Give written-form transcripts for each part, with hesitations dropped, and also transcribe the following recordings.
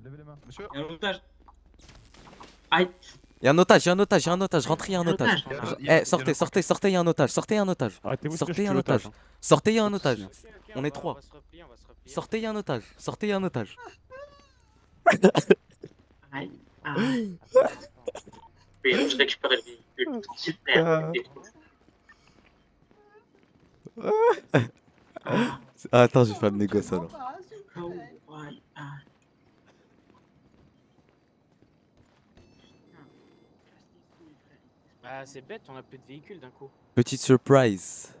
Levez les mains. Monsieur. Il y a un otage. Aïe. Il y a un otage, il y a un otage, il y a un otage. Rentrez, il y a un Un otage. otage. Eh, sortez, sortez, sortez, il y a un otage. Sortez, il y a un otage. Arrêtez-vous de Sortez, il y a tuer un otage. l'otage. Sortez, il y a un otage. Ok, ok, On est trois. On va se replier, on va se replier. Sortez, il y a un otage. Sortez, il y a un otage. Aïe. Aïe. Oui, je récupère le véhicule. Super. Ah, attends, j'ai fait le négoce alors. Oh, aïe, aïe. Ah, c'est bête, on a plus de véhicules d'un coup. Petite surprise.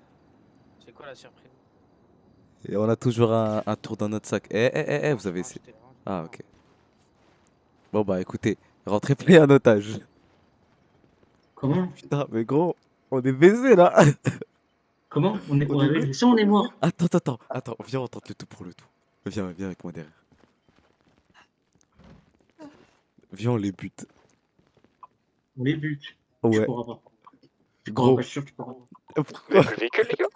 C'est quoi la surprise? Et on a toujours un tour dans notre sac. Vous avez essayé. Ah, ok. Bon, bah écoutez, rentrez pas, il y a un otage. Comment? Putain, mais gros, on est baisé là. Comment? On est On pour est arriver. Si on est mort. Attends, viens, on tente le tout pour le tout. Viens avec moi derrière. Viens, on les bute. On les bute. Tu Ouais, pourras pas. gros. Pas sûr, tu pourras pas. Pourquoi? Le véhicule, les gars.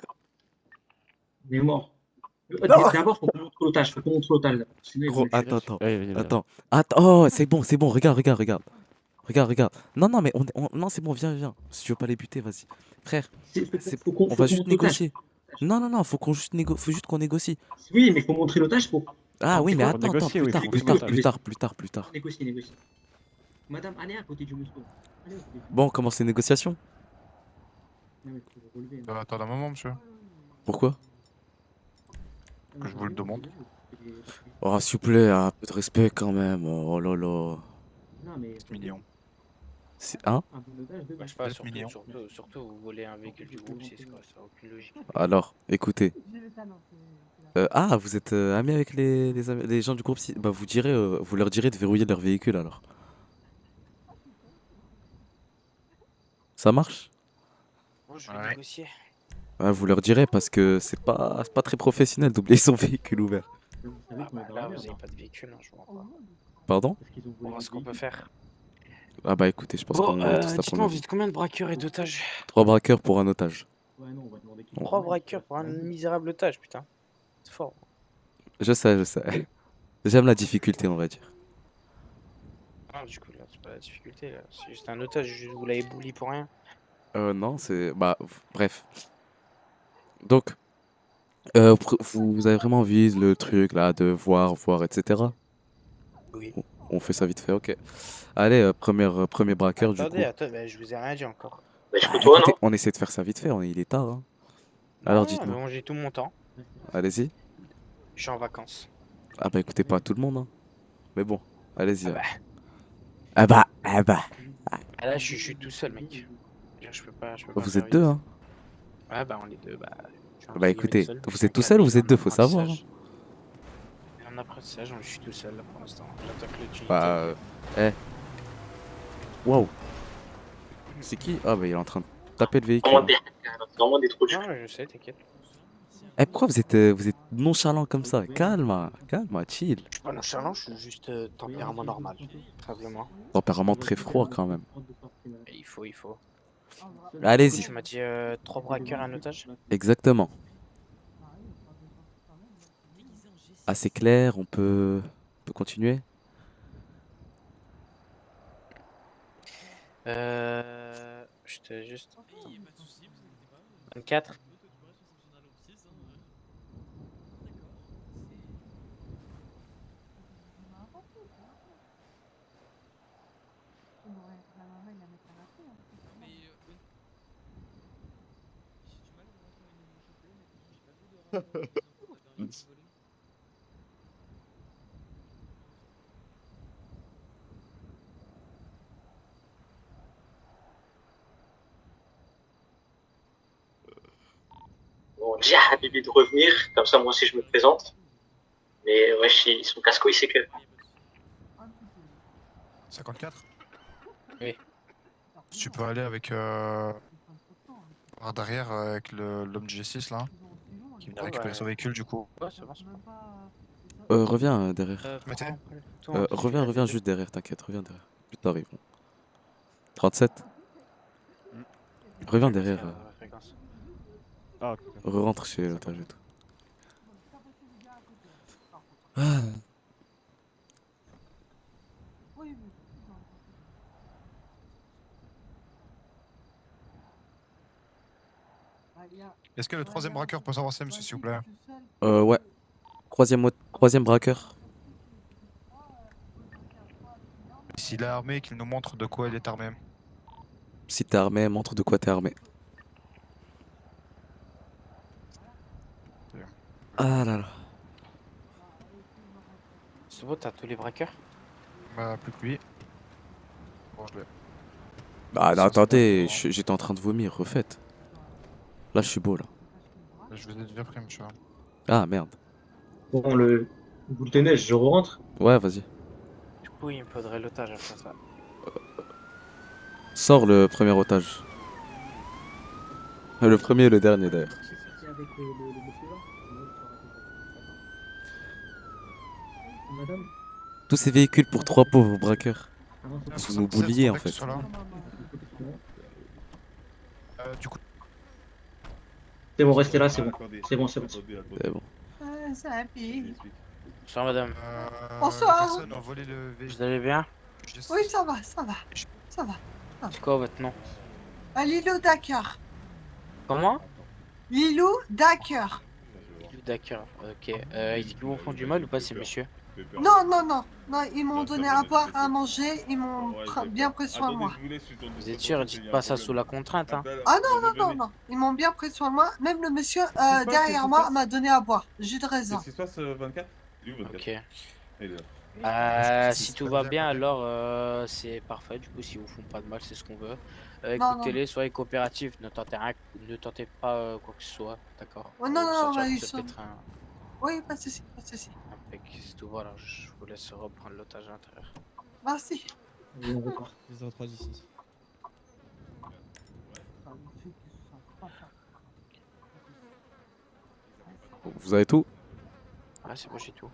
On est mort. Non. D'abord, faut qu'on montre l'otage. Faut qu'on montre l'otage. Sinon, ils vont Gros, le tuer. attends. Oh, c'est bon, regarde. Regarde. Non, mais non, c'est bon, viens. Si tu veux pas les buter, vas-y. Frère, on va juste négocier. Non, faut juste qu'on négocie. Oui, mais faut montrer l'otage pour. Ah oui, mais Pour attends, négocier, oui, faut plus tard. Négocier. Madame, allez à côté du mousseau. Allez à côté du Bon, on commence les négociations. Non, mais faut le relever. Attends un moment, monsieur. Pourquoi? Que je vous le demande. Oh, s'il vous plaît, un peu de respect quand même. Oh là là. Non, mais. Mignon. Hein? Un bon otage de Bah, je sais pas, Vous êtes mignon. surtout, vous volez un véhicule du groupe 6, quoi, ça a aucune logique. Alors, écoutez. Vous êtes amis avec les gens du groupe 6. Bah, vous leur direz de verrouiller leur véhicule alors. Ça marche? Bon, je vais Ouais. négocier. Ouais, vous leur direz parce que c'est pas très professionnel d'oublier son véhicule ouvert. Vous savez Ah, qu'on est bah, dans là, la vous merde, avez hein. pas de véhicule, hein, je vois pas. Pardon? Parce qu'ils ont On volé va voir un ce qu'on peut véhicule. faire. Ah bah écoutez, je pense Bon, qu'on a tous la dites-moi, première vous vie. êtes combien de braqueurs et d'otages? 3 braqueurs pour un otage. Ouais, non, on va demander qui. 3 braqueurs pour un misérable otage, putain. C'est fort. Je sais. J'aime la difficulté, on va dire. Ah, du coup, là, c'est pas la difficulté, là. C'est juste un otage, vous l'avez bouli pour rien. Non, c'est... Bah, bref. Donc, vous avez vraiment envie le truc là de voir, etc. Oui. On fait ça vite fait, ok. Allez, premier braqueur du coup. Attendez, bah, je vous ai rien dit encore. Bah, Ah, écoutez, on essaie de faire ça vite fait, il est tard. Hein. Alors Non, dites-moi, mais bon, j'ai tout mon temps. allez-y. Je suis en vacances. Ah bah écoutez, pas tout le monde. Hein. Mais bon, allez-y. Ah bah. Ah bah. Ah là, je suis tout seul, mec. Je peux pas Vous faire êtes deux, vite. hein. Ouais, bah, on est deux. Bah, je suis Bah entre guillemets écoutez, seul. vous Je suis êtes tout en seul ou vous cabine, êtes deux, en faut savoir. Hein. apprentissage. En apprentissage, je suis tout seul là pour l'instant. J'attends que l'utilité. Bah, Waouh. C'est qui? Ah bah il est en train de taper le véhicule. Hein. C'est vraiment des trous de Non, je sais, t'inquiète. Pourquoi vous êtes nonchalant comme ça? Calme, chill. Je suis pas nonchalant, je suis juste tempérament normal. Simplement. Tempérament très froid quand même. Et il faut. Allez-y. Tu m'as dit 3 braqueurs et un otage? Exactement. Assez clair, on peut continuer. Je te juste. 24. Bon, dis à Habibi de revenir, comme ça moi aussi je me présente. Mais wesh, ils sont casse-couilles, c'est que. 54. Oui. Si tu peux aller avec par derrière avec l'homme du G6 là, qui vient Ouais, récupérer bah, son véhicule du coup. Ouais, c'est bon, c'est bon. Reviens derrière. Mettez. Reviens juste derrière, t'inquiète, reviens derrière. Plus tard, ils vont. 37. Reviens derrière. Ah, ok. Rentre chez l'otage et tout. Ah, Est-ce que le troisième braqueur peut s'avancer, monsieur, s'il vous plaît? ouais. Troisième braqueur. Et s'il est armé, qu'il nous montre de quoi il est armé. Si t'es armé, montre de quoi t'es armé. Ah là là. C'est bon, t'as tous les braqueurs? Bah, plus que lui. Bon, je l'ai. Ah non, Ça, c'est attendez, bon. j'étais en train de vomir, refaites. Là, je suis beau là. Je vous ai déjà pris, monsieur. Ah merde. Bon, le boule de neige, je rentre. Ouais, vas-y. Du coup, il me faudrait l'otage après ça. Sors le premier otage. Le premier et le dernier d'ailleurs. Avec le monsieur là. Madame, Tous ces véhicules pour 3 pauvres braqueurs. avant ça, Vous nous 77, bouliez en faudrait que tu fait. sois là. Du coup, c'est bon, restez là, c'est bon. Attendez, C'est bon, c'est bon. attendez, attendez. C'est bon. C'est un pays. J'explique. Bonsoir, madame. Bonsoir. les personnes ont volé le Vous véhicule. allez bien? Oui, ça va, ça va. Ça va. C'est quoi votre nom? Lilou Dakar. Comment? Lilou Dakar. D'accord, ok. Ils vous font du mal ou pas ces messieurs? Fais peur. Non, non, non. Non, ils m'ont Non, donné ça va, à boire, laissez. à manger. Ils m'ont Ouais, bien d'accord. pris soin de Attendez, moi. je vous laisse, je suis dans Vous êtes le sûr? transport, Dites il y a pas un ça problème. sous la contrainte, hein? Attends, Ah non, venez, non, non, venez. non. Ils m'ont bien pris soin de moi. Même le monsieur Qu'est-ce qui se passe, derrière qu'est-ce qui moi se passe m'a donné à boire. Jus de raisin. Qu'est-ce qui se passe, 24? Il est où, 24? Ok. Il est là. Si tout va bien, alors c'est parfait. Du coup, si vous font pas de mal, c'est ce qu'on veut. Non, Écoutez-les, soyez coopératifs. Ne tentez rien, ne tentez pas quoi que ce soit. D'accord? Oh, On non, va vous non, sortir non, de ils ce sont. pétrin. Oui, pas de souci, pas de souci. Impec. C'est tout. Voilà, je vous laisse reprendre l'otage à l'intérieur. Merci. On repart. 03 d'ici. Vous avez tout? Ouais, c'est bon, j'ai tout.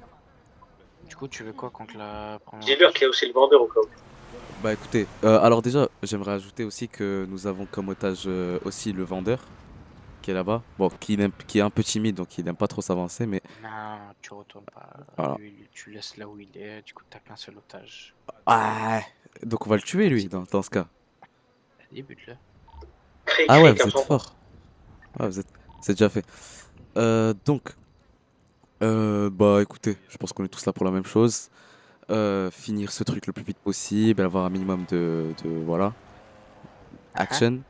Du coup, tu veux quoi contre la première J'ai peur otage? qu'il y ait aussi le vendeur au cas où. Bah écoutez, alors déjà, j'aimerais ajouter aussi que nous avons comme otage aussi le vendeur qui est là-bas. Bon, qui est un peu timide, donc il n'aime pas trop s'avancer, mais Non, tu retournes pas. voilà. Lui, tu laisses là où il est. Du coup, t'as qu'un seul otage. Ah, donc on va le tuer lui dans ce cas. Vas-y, bute-le. Cri, Ah ouais, cri, vous êtes comme ça. fort. Ouais, c'est déjà fait. Donc, bah écoutez, je pense qu'on est tous là pour la même chose. Finir ce truc le plus vite possible, avoir un minimum voilà, action.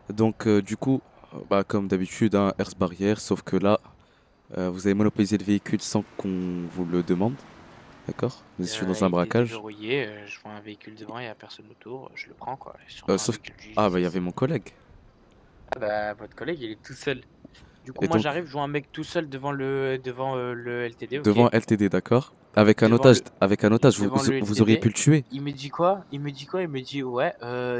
Donc du coup, bah comme d'habitude, hein, Earth barrière, sauf que là, vous avez monopolisé le véhicule sans qu'on vous le demande. D'accord? Vous êtes dans un Il est braquage. déverrouillé. Je vois un véhicule devant, il n'y a personne autour. Je le prends, quoi. Et surtout un Sauf véhicule du Ah bah il y G6. avait mon collègue. Ah bah, votre collègue, il est tout seul. Du coup, Et moi, donc, j'arrive, je vois un mec tout seul devant le LTD, ok. devant LTD, d'accord? Avec un Devant otage, le, devant le vous auriez pu LTD. le tuer. Il me dit quoi? Il me dit, ouais,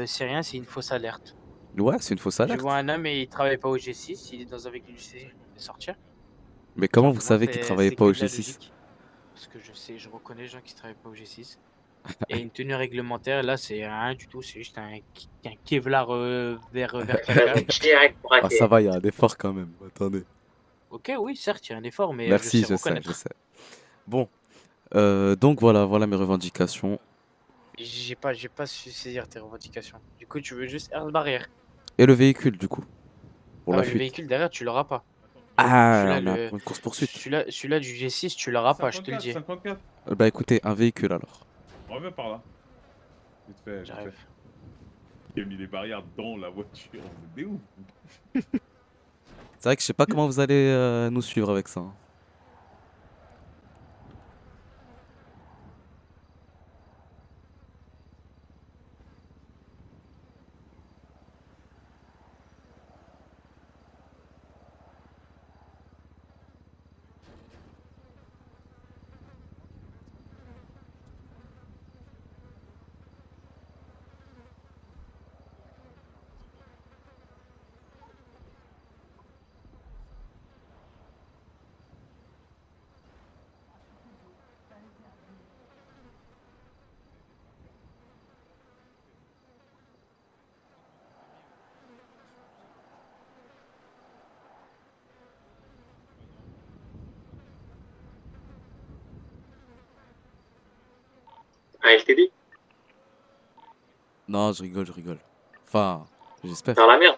c'est rien, c'est une fausse alerte. Ouais, c'est une fausse Je alerte. vois un homme et il travaille pas au G6, il est dans un véhicule du G6, il peut sortir. Mais comment Genre, vous pour moi, savez qu'il c'est travaillait pas que au de la G6? logique. Parce que je sais, je reconnais les gens qui travaillent pas au G6. Et une tenue réglementaire, là, c'est rien du tout, c'est juste un Kevlar vert caca. Direct pour Ah ça hacker. va, il y a un effort quand même. Attendez. Ok, oui, certes, il y a un effort, mais je Merci, sais je sais, reconnaître. je sais. Bon, donc voilà mes revendications. J'ai pas su saisir tes revendications. Du coup, tu veux juste air barrière. Et le véhicule, du coup, pour Ah la ouais, le fuite. véhicule derrière, tu l'auras pas. Ah, Celui-là, on est pour une course-poursuite. celui-là du G6, tu l'auras pas, je te le 54, dis. 54. Bah écoutez, un véhicule alors. Reviens par là. Vite fait, vite J'arrive. fait. Il a mis les barrières dans la voiture. Vous êtes des ouf. C'est vrai que je sais pas comment vous allez nous suivre avec ça, hein. Un LTD. Non, je rigole, je rigole. Enfin, j'espère. Dans la merde.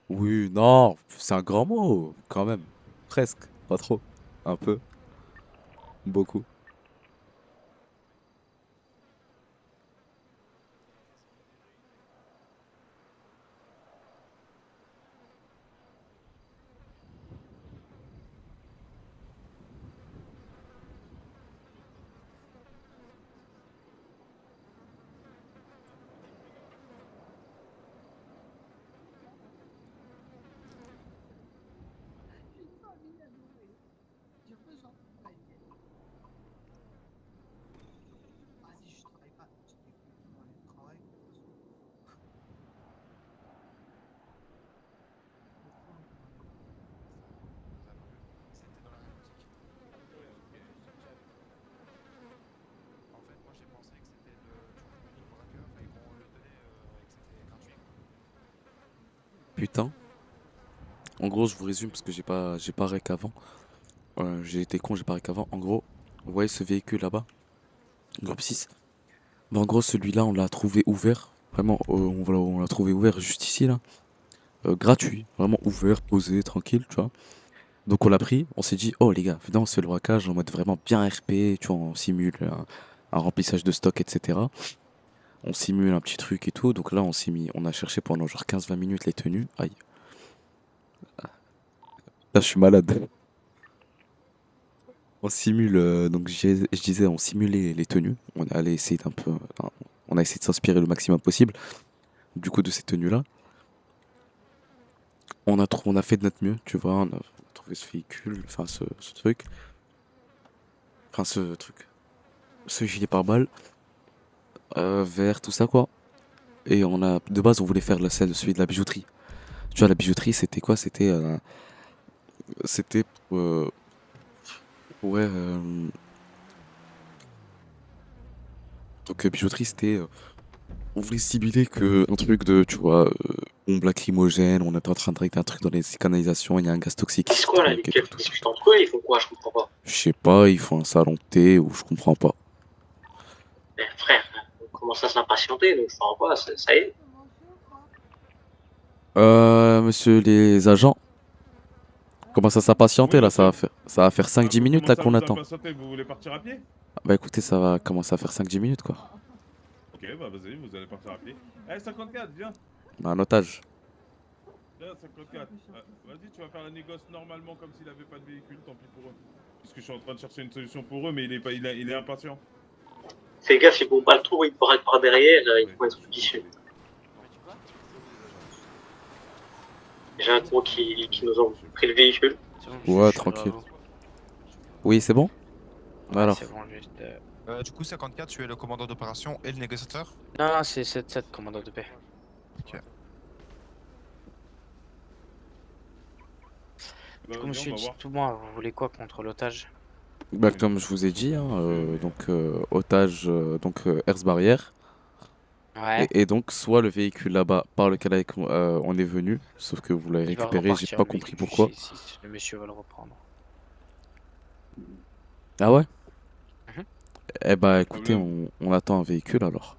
Oui, non, c'est un grand mot, quand même. Presque, pas trop. Un peu, beaucoup. J'ai besoin de travailler. Vas-y, je travaille pas. Je dis, on va aller travailler. C'était dans l'aéronautique. En fait, moi j'ai pensé que c'était le braqueur et qu'on le tenait et que c'était gratuit. Putain. En gros, je vous résume parce que j'ai pas rec avant. J'ai été con, j'ai pas rec avant. En gros, vous voyez ce véhicule là-bas, groupe 6. Bah, en gros, celui-là, on l'a trouvé ouvert. Vraiment, on l'a trouvé ouvert juste ici, là. Gratuit, vraiment ouvert, posé, tranquille, tu vois. Donc on l'a pris, on s'est dit, oh les gars, venez, on se fait le braquage en mode vraiment bien RP, tu vois, on simule un remplissage de stock, etc. On simule un petit truc et tout. Donc là, on a cherché pendant genre 15-20 minutes les tenues. Aïe. Là, je suis malade. On simule, donc je disais, on simulait les tenues. On allait essayer d'un peu, on a essayé de s'inspirer le maximum possible du coup de ces tenues-là. On a fait de notre mieux, tu vois. On a trouvé ce véhicule, enfin ce truc. Enfin ce truc. Ce gilet pare-balles, vert, tout ça quoi. Et de base, on voulait faire celui de la bijouterie. Tu vois, la bijouterie, c'était quoi? C'était, ouais, donc bijouterie, c'était, on voulait simuler que un truc de, tu vois, bombe lacrymogène, on est en train de régler un truc dans les canalisations, il y a un gaz toxique qui C'est se quoi là, truc les et keufs tout. discutent entre eux, ils font quoi? Je comprends pas. Je sais pas, ils font un salon de thé ou je comprends pas. Eh, frère, on commence à s'impatienter, donc je comprends pas, ça y est. Monsieur les agents, comment ça s'impatienter Oui, là? monsieur. Ça va faire 5-10 Vous minutes là commencez à qu'on vous attend. impatienter, vous voulez partir à pied? Bah écoutez, ça va commencer à faire 5-10 minutes quoi. Ok, bah vas-y, vous allez partir à pied. Eh, 54, viens. Un otage. Viens, 54. Vas-y, tu vas faire la négoce normalement comme s'il avait pas de véhicule, tant pis pour eux. Parce que je suis en train de chercher une solution pour eux, mais il est impatient. Fais gaffe, ils vont pas le trou, ils pourraient être par derrière, ils vont être vicieux. J'ai un gros qui nous ont pris le véhicule. C'est bon, Ouais, je suis tranquille. bravo. Oui, c'est bon? Ouais, Alors. c'est bon, juste. Du coup, 54, tu es le commandant d'opération et le négociateur? Non, non, c'est 7-7, commandant de paix. Bah, Comme vas-y, monsieur on va dit voir. tout moi, vous voulez quoi contre l'otage? Bah comme je vous ai dit, hein, donc otage, Herse barrière. Ouais. Et donc soit le véhicule là-bas par lequel on est venu, sauf que vous l'avez Il va récupéré, j'ai repartir, pas lui, compris du pourquoi. G6. Le monsieur va le reprendre. Ah ouais? Mhm. Eh bah Pas de écoutez, problème. on attend un véhicule alors.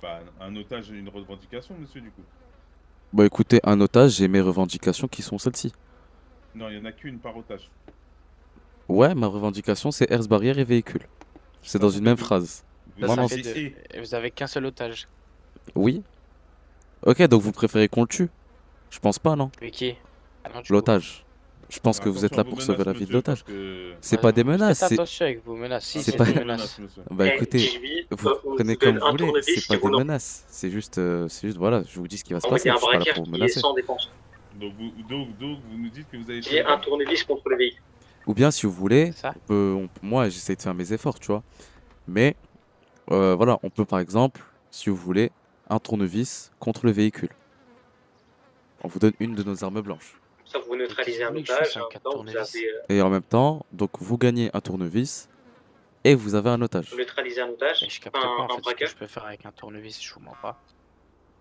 Bah, un otage et une revendication, monsieur, du coup. Bah écoutez, un otage, j'ai mes revendications qui sont celles-ci. Non, il y en a qu'une par otage. Ouais, ma revendication c'est Herse barrière et véhicule. C'est Ça, dans ça une fait même deux. phrase. Vous Non, Ça non, fait avez deux. et. Et vous avez qu'un seul otage. Oui? Ok, donc vous préférez qu'on le tue? Je pense pas, non? Mais qui? Ah non, du coup. L'otage. Je pense que vous êtes Attention à là vos pour menaces, sauver la vie de monsieur, l'otage. parce que... C'est Ouais, pas des menaces, Faites c'est... attention avec vos menaces. Si, c'est c'est pas- des Attention aux menaces. monsieur. Bah Eh, écoutez, 18, vous on prenez vous donne comme vous un voulez, tournevis, c'est pas c'est des ou non. menaces. C'est juste, voilà, je vous dis ce qui va se En fait, il y passer, a un je suis pas là braqueur pour vous qui est menacer. sans dépense. Donc vous nous dites que vous avez tué J'ai le un gars. tournevis contre le véhicule. Ou bien si vous voulez, C'est ça? moi j'essaie de faire mes efforts, tu vois. Mais voilà, on peut par exemple, si vous voulez, un tournevis contre le véhicule. On vous donne une de nos armes blanches. Ça, vous neutralisez un voulez que je fasse otage. un En cas même de temps, vous tournevis? avez Et en même temps, donc vous gagnez un tournevis et vous avez un otage. neutralisé un otage, Mais je capte pas en un fait ce que braqueur. je peux faire avec un tournevis, je vous mens pas.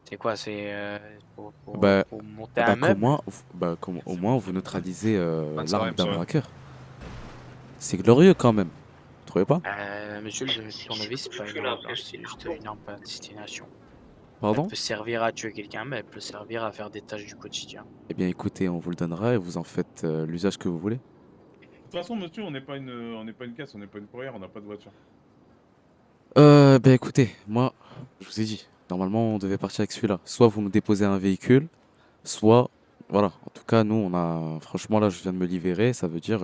C'est quoi? C'est Bah, pour monter un meuble? au moins vous neutralisez Bonne l'arme soirée, d'un monsieur. braqueur. C'est glorieux quand même. trouvez pas? Monsieur, le tournevis, c'est pas une arme blanche, c'est juste une arme à destination. Elle Pardon? peut servir à tuer quelqu'un, mais elle peut servir à faire des tâches du quotidien. Eh bien, écoutez, on vous le donnera et vous en faites l'usage que vous voulez. De toute façon, monsieur, on n'est pas une caisse, on n'est pas une courrière, on n'a pas de voiture. Ben écoutez, moi, je vous ai dit, normalement, on devait partir avec celui-là. Soit vous nous déposez un véhicule, soit, voilà. En tout cas, nous, on a, franchement, là, je viens de me libérer, ça veut dire,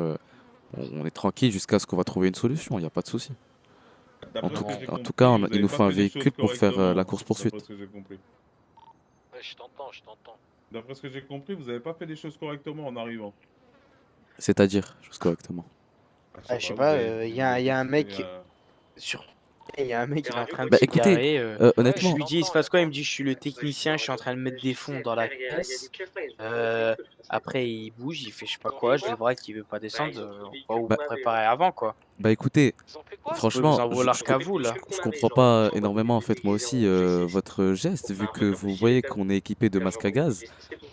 on est tranquille jusqu'à ce qu'on va trouver une solution, il n'y a pas de souci. D'après tout- ce que j'ai en tout compris, cas, vous il avez nous pas faut un fait les choses véhicule pour faire, la correctement, course-poursuite. D'après ce que j'ai compris. Ouais, je t'entends. D'après ce que j'ai compris, vous avez pas fait les choses correctement en arrivant. C'est-à-dire, juste correctement. Je sais vous pas, avez- il y a un vous mec avez, sur. Il y a un mec qui est en train de Bah se écoutez, garer. Ouais, honnêtement, Je lui dis, il se passe quoi? Il me dit, je suis le Ouais, technicien, je suis en train de mettre des fonds dans la caisse. Après, il bouge, il fait je sais pas quoi, je le braque, il veut pas descendre. On va vous Bah- préparer avant, quoi. bah écoutez, Ils ont fait quoi? franchement, vous en vouloir qu'à vous, là. je comprends pas énormément en fait moi aussi votre geste, vu que vous voyez qu'on est équipé de masques à gaz.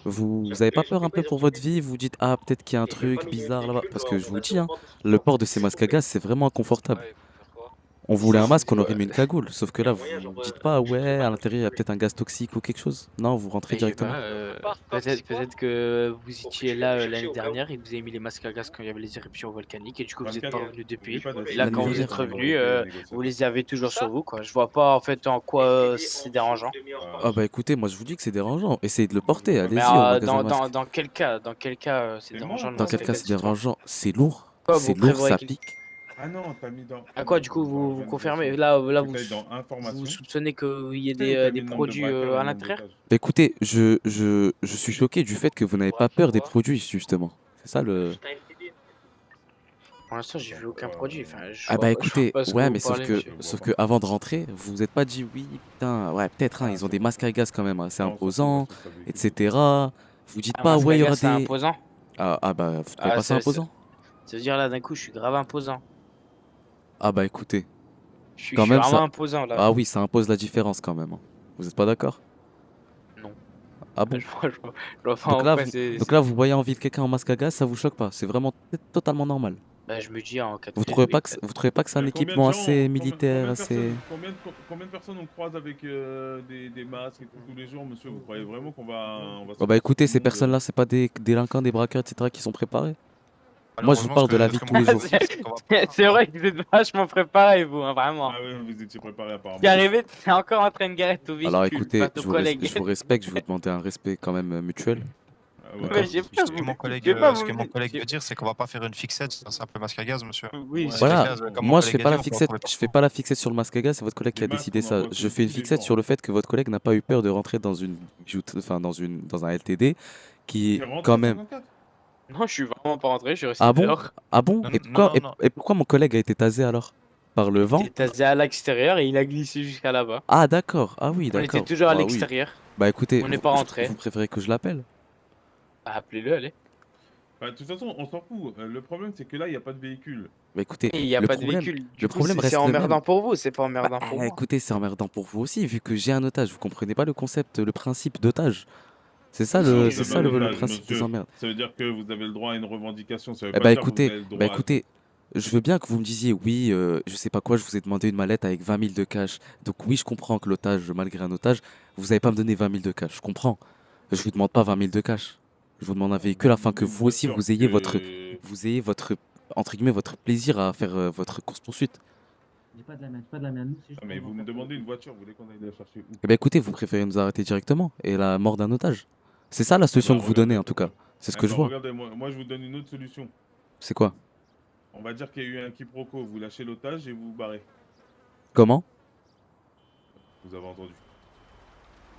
Vous avez pas peur un peu pour votre vie? Vous dites ah peut-être qu'il y a un truc bizarre là-bas, parce que je vous dis hein, le port de ces masques à gaz c'est vraiment inconfortable. Ouais, pour faire quoi? On voulait un masque, on aurait mis une cagoule, sauf que là vous dites pas ouais à l'intérieur il y a peut-être un gaz toxique ou quelque chose. Non, vous rentrez Mais je sais directement. pas, peut-être que vous étiez là l'année dernière et que vous avez mis les masques à gaz quand il y avait les éruptions volcaniques et du coup vous êtes pas 24, revenu depuis. n'oublie pas de- Et là L'année quand vous dernière. êtes revenu, vous les avez toujours sur vous, quoi. Je vois pas en fait en quoi c'est dérangeant. Ah bah écoutez, moi je vous dis que c'est dérangeant, essayez de le porter, allez-y Mais au magasin masque. dans quel cas c'est C'est dérangeant moi. le Dans masque quel à cas gaz, c'est dites-moi. dérangeant? C'est lourd, Quoi, c'est vous lourd, prévoyez ça qu'il- pique. Ah non, t'as mis dans. À quoi du coup vous confirmez? Là Faut vous que t'ailles dans information. vous soupçonnez qu'il y ait Tu sais où t'as mis des le nombre de produits braqueurs et le à nombre l'intérieur? d'otages. Bah écoutez, je suis choqué du fait que vous n'avez pas peur des produits, justement. C'est ça le... Pour l'instant j'ai vu aucun produit. Enfin, Ah bah je vois écoutez, pas ce que ouais vous mais parlez, monsieur. sauf que avant de rentrer, vous vous êtes pas dit oui, putain, ouais peut-être, hein, ils ont des masques à gaz quand même assez Non, on s'en fout, imposants, ça, ça veut- etc. Vous dites Un pas masque ouais à il y aura gaz, c'est des... imposant. Ah bah vous trouvez Ah, pas ça imposant? Ça veut dire là d'un coup je suis grave imposant. Ah bah écoutez, Je suis quand même vraiment ça... imposant là. Ah oui, ça impose la différence quand même, hein. Vous êtes pas d'accord? Non. Ah bon? Je vois pas Donc en là, quoi vous, c'est. donc là, vous voyez envie de quelqu'un en masque à gaz, ça vous choque pas? C'est vraiment totalement normal. Bah, je me dis en cas de Vous crise, trouvez oui, pas que vous trouvez pas que c'est un Combien de équipement gens- assez combien- militaire, combien de assez... personnes- combien de personnes on croise avec des masques et tout, tous les jours, monsieur? Vous croyez vraiment qu'on va Oh bah écoutez, ces tout le monde, personnes-là, c'est pas des délinquants, des braqueurs, etc. qui sont préparés. Alors, Moi, je vous heureusement, parle de la vie ce de que tous les moi, jours. je sais, c'est qu'on va pas- C'est vrai que vous êtes vachement préparé, vous, hein, vraiment. Ah ouais, vous étiez préparé apparemment. Qui arrivé, t'es encore en train de garer ton véhicule. Alors écoutez, pas ton collègue. je vous respecte, je vais vous demander un respect quand même mutuel. Ah ouais. D'accord. Ouais, j'ai pas Ce que mon collègue, je vais pas ce vous que mon dire- collègue veut dire, c'est qu'on va pas faire une fixette sur un simple masque à gaz, monsieur. Oui, Ouais. c'est- Voilà, gaz, comme mon moi je collègue fais a pas dit, la on peut en fixette, trouver je fais pas la fixette sur le masque à gaz, c'est votre collègue qui a Les masques, décidé on en ça. voit Je tous fais une les fixette jours. sur le fait que votre collègue n'a pas eu peur de rentrer dans dans un LTD qui T'es rentré quand même... 54? Non, je suis vraiment pas rentré, je suis resté Ah bon? dehors. Ah bon? Non, Et pourquoi, non, non. et pourquoi mon collègue a été tasé alors? Par le vent? Il était tasé à l'extérieur et il a glissé jusqu'à là-bas. Ah d'accord, ah oui On d'accord. était toujours à Ah oui. l'extérieur. Bah écoutez, On n'est pas rentré. vous préférez que je l'appelle? Bah, appelez-le, allez. Bah, de toute façon, on s'en fout. Le problème, c'est que là, il n'y a pas de véhicule. Bah écoutez, Et il n'y a le pas de problème... véhicule. le problème reste c'est le emmerdant même. pour vous, c'est pas emmerdant Bah, pour moi. écoutez, c'est emmerdant pour vous aussi, vu que j'ai un otage. Vous comprenez pas le concept, le principe d'otage. C'est ça Si, le, vous c'est avez ça un le otage, principe des monsieur. emmerdes. Ça veut dire que vous avez le droit à une revendication. Ça veut Eh pas bah dire que vous avez écoutez, le droit bah à- écoutez, je veux bien que vous me disiez oui, je sais pas quoi, je vous ai demandé une mallette avec 20 000 de cash. Donc oui, je comprends que l'otage, malgré un otage, vous avez pas me donné 20 000 de cash. Je comprends. Je vous demande pas 20 000 de cash. Je vous demande un véhicule afin que vous aussi Bien sûr vous ayez que- votre entre guillemets votre plaisir à faire votre course poursuite. J'ai pas de la mienne, pas de la mienne. c'est juste Ah, mais pour vous me faire demandez ça. une voiture, vous voulez qu'on aille la chercher où? Eh bah écoutez, vous préférez nous arrêter directement et la mort d'un otage. C'est ça la solution que vous donnez en tout cas. C'est ce que je vois. Regardez, moi, je vous donne une autre solution. C'est quoi? On va dire qu'il y a eu un quiproquo. Vous lâchez l'otage et vous vous barrez. Comment? Vous avez entendu.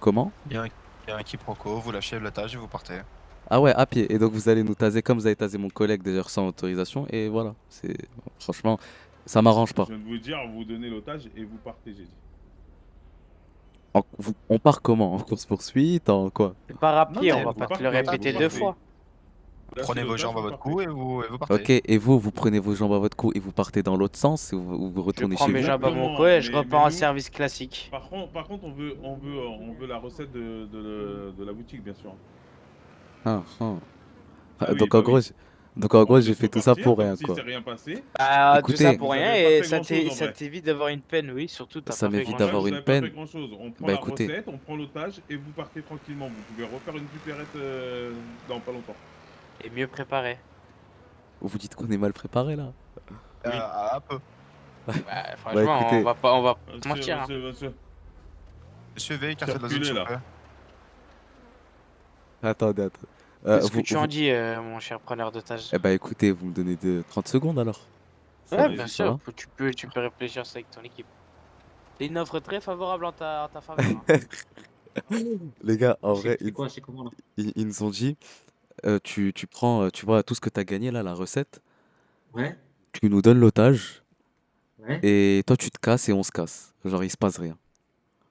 Comment? Il y a un quiproquo, vous lâchez l'otage et vous partez. Ah ouais, à pied. Et donc vous allez nous taser comme vous avez tasé mon collègue d'ailleurs sans autorisation. Et voilà. C'est franchement, ça m'arrange pas. Je viens de vous dire, vous donnez l'otage et vous partez, j'ai dit. On part comment? En course poursuite? En quoi? C'est pas rapide, Non, on mais va vous pas te partez, le vous répéter partez. deux fois. Lâchez Prenez vos l'otage, jambes à vous votre partez. cou et vous partez. Ok. Et vous prenez vos jambes à votre cou et vous partez dans l'autre sens et vous Je retournez prends chez mes vous. jambes à mon Exactement, cou et je mais repars en nous- service classique. Par contre, on veut la recette de la boutique, bien sûr. Ah, ah. Ah oui, Donc bah en gros, oui. Donc en On gros, les j'ai laisse fait tout ça repartir, pour comme rien, s'il quoi. s'est rien passé. Bah, tout ça Écoutez, pour Vous rien avez pas et fait grand-chose, en ça vrai. t'évite d'avoir une peine, oui. Surtout, t'as ça pas fait m'évite En grand vrai, d'avoir vous chose. une avez pas fait peine. grand-chose. On prend Bah la écoutez, recette, on prend l'otage et vous partez tranquillement. Vous pouvez refaire une supérette dans pas longtemps. Et mieux préparé. vous dites qu'on est mal préparé là. Oui. Un peu. Bah, Bah franchement, écoutez, on va pas se Monsieur, mentir, hein. monsieur. Monsieur V, C'est carte de la zone, reculé, s'il vous là. plaît. attendez. Qu'est-ce que Vous, tu en dis, mon cher preneur d'otage? Eh bah écoutez, vous me donnez 30 secondes alors. Ouais, Allez-y. bien Ça sûr, va? tu peux réfléchir ça avec ton équipe. C'est une offre très favorable en ta faveur, hein. Les gars, en vrai, C'est quoi, c'est comment là? ils nous ont dit, tu prends, tu vois, tout ce que t'as gagné là, la recette, Ouais, tu nous donnes l'otage, ouais. et toi tu te casses et on se casse. Genre, il se passe rien.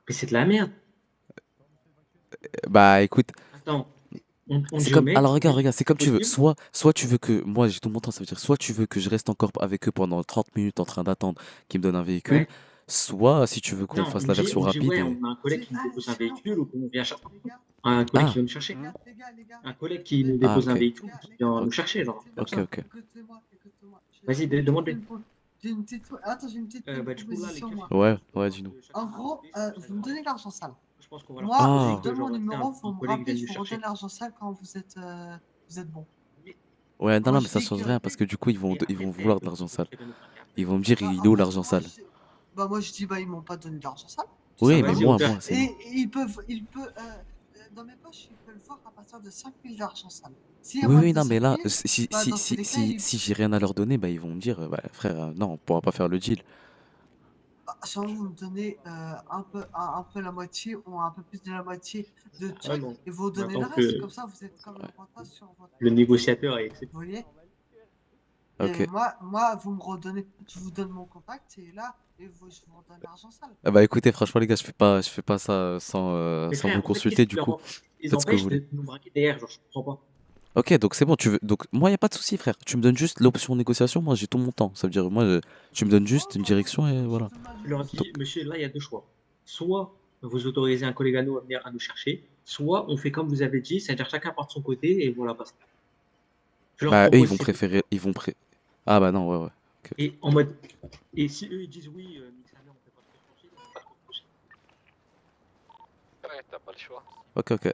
Mais c'est de la merde. Bah écoute, Attends, on c'est dit au comme. mec, Alors regarde, c'est c'est comme tu veux. possible? Soit tu veux que. Moi, j'ai tout mon temps, ça veut dire soit tu veux que je reste encore avec eux pendant 30 minutes en train d'attendre qu'ils me donnent un véhicule, Ouais. soit si tu veux qu'on Non, fasse la version on dit rapide ouais, et. on a un collègue qui nous dépose un véhicule ou qu'on vient chercher. Les gars, Un collègue qui Ah, vient nous chercher. les gars, Un collègue qui nous ah, dépose un ok. véhicule qui vient nous Ok, chercher, genre, comme ok, ça. ok. écoutez-moi. Vas-y, demande-lui. J'ai une petite. Attends, j'ai une petite Bah, du coup, là, les proposition, gars, moi. Ouais, dis-nous. En gros, vous me donnez l'argent sale. Je pense qu'on va leur Moi, je proposer vous Ah, que, donne mon genre, numéro, un vous me collègue rappelez, vienne je nous vous chercher. redonne l'argent sale quand vous êtes bon. ouais, non, Quand non, je mais ça dis change que. rien parce que du coup, Et ils vont après, vouloir de l'argent sale. Ils vont me dire, il est où l'argent sale? Moi, je dis, ils m'ont pas donné d'argent sale. tout Oui, mais simplement. Vas-y, moi, on perd. c'est. Et dans mes poches, ils peuvent le voir à partir de 5000 d'argent sale. S'il y a Oui, moins oui, de non, mais là, 5000, dans tous les cas, si j'ai rien à leur donner, bah, ils vont me dire, bah, frère, non, on pourra pas faire le deal. soit vous me donnez un peu la moitié ou un peu plus de la moitié de Ouais, trucs bon. et vous donnez Maintenant le reste. que Comme ça, vous êtes comme le rota sur votre. le négociateur est accepté. Vous voyez? Ok. Et vous me redonnez, je vous donne mon contact et là, je vous redonne l'argent sale. Ah bah écoutez, franchement, les gars, je fais pas ça Mais sans vous frère, en fait, qu'est-ce consulter, qui du leur coup. les Faites ce que vous empêche voulez. de nous braquer derrière, genre, je comprends pas. Ok, donc c'est bon, tu veux. Donc, moi, y a pas de souci, frère. Tu me donnes juste l'option négociation, moi, j'ai tout mon temps. Ça veut dire, moi, tu me donnes juste une direction et voilà. Je leur dis, monsieur, là, il y a deux choix. Soit vous autorisez un collègue à nous à venir à nous chercher, soit on fait comme vous avez dit, c'est-à-dire chacun part de son côté et voilà, basta. Je leur Bah, eux, ils propose vont ces deux. préférer. Ah bah non, ouais. Ok, ok. Et en mode, et si eux ils disent oui, nique sa mère, on fait pas trop de profil, pas trop de profil. Ouais, t'as pas le choix. Ok, ok.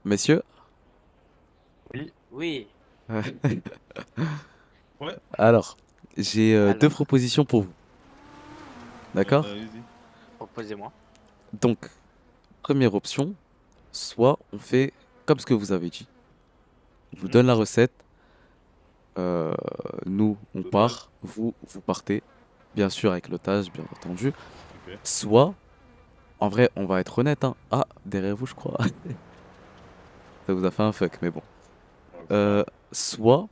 Messieurs, Oui. Ouais. alors, j'ai deux Alors, propositions pour vous. D'accord? Allez-y. proposez-moi. Donc, première option, soit on fait comme ce que vous avez dit. Je vous donne la recette, nous on Total. part, vous partez, bien sûr avec l'otage, bien entendu. Ok. Soit, en vrai, on va être honnête, hein. Ah, derrière vous, je crois. Ça vous a fait un fuck, mais bon. Ouais, c'est pas grave. Soit,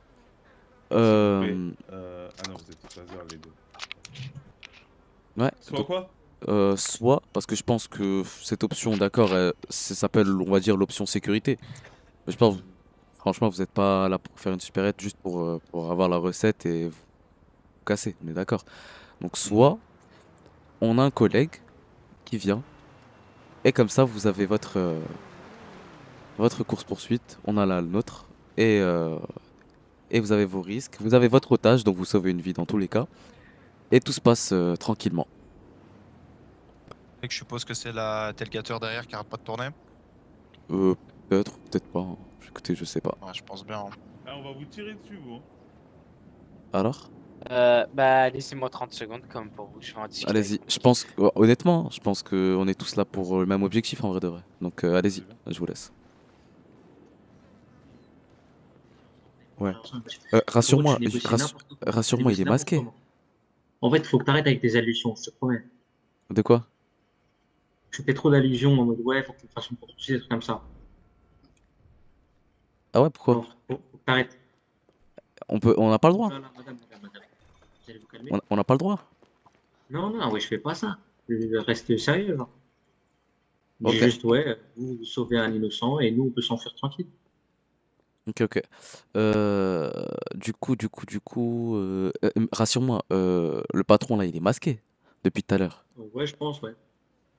S'il vous plaît. euh, Ah non, vous êtes tous laser, les deux. ouais, Soit donc, quoi? soit, parce que je pense que cette option, d'accord, ça s'appelle, on va dire, l'option sécurité. Mais je pense, franchement, vous n'êtes pas là pour faire une supérette juste pour avoir la recette et vous casser, on est d'accord. Donc, soit on a un collègue qui vient, et comme ça, vous avez votre course-poursuite, on a la nôtre, et vous avez vos risques, vous avez votre otage, donc vous sauvez une vie dans tous les cas, et tout se passe tranquillement. Et que je suppose que c'est la Telgateur derrière qui arrête pas de tourner. Euh, peut-être pas, hein. Écoutez, je sais pas. Ouais, je pense bien. Hein. Ah, on va vous tirer dessus, vous. Hein. Alors? Bah, laissez-moi 30 secondes comme pour vous, je vais en discuter. Allez-y, avec je mon pense, honnêtement, je pense qu'on est tous là pour le même objectif en vrai de vrai. Donc allez-y, C'est bien. je vous laisse. Ouais. Rassure-moi, Tu négocies n'importe quoi. Tu rassure-moi, il négocies est n'importe masqué. comment. En fait, il faut que tu arrêtes avec tes allusions, je te promets. De quoi? Tu fais trop d'allusions en mode ouais, faut que tu fasses une poursuite, des trucs comme ça. Ah ouais, pourquoi? Non, faut que tu arrêtes. On n'a pas le droit. Voilà, madame. Vous allez vous calmer. On n'a pas le droit. Non, ouais, je fais pas ça. Reste sérieux, genre. Dis Ok, juste, ouais, vous sauvez un innocent et nous, on peut s'enfuir tranquille. ok. Du coup, rassure-moi, le patron là, il est masqué depuis tout à l'heure. Ouais, je pense, ouais.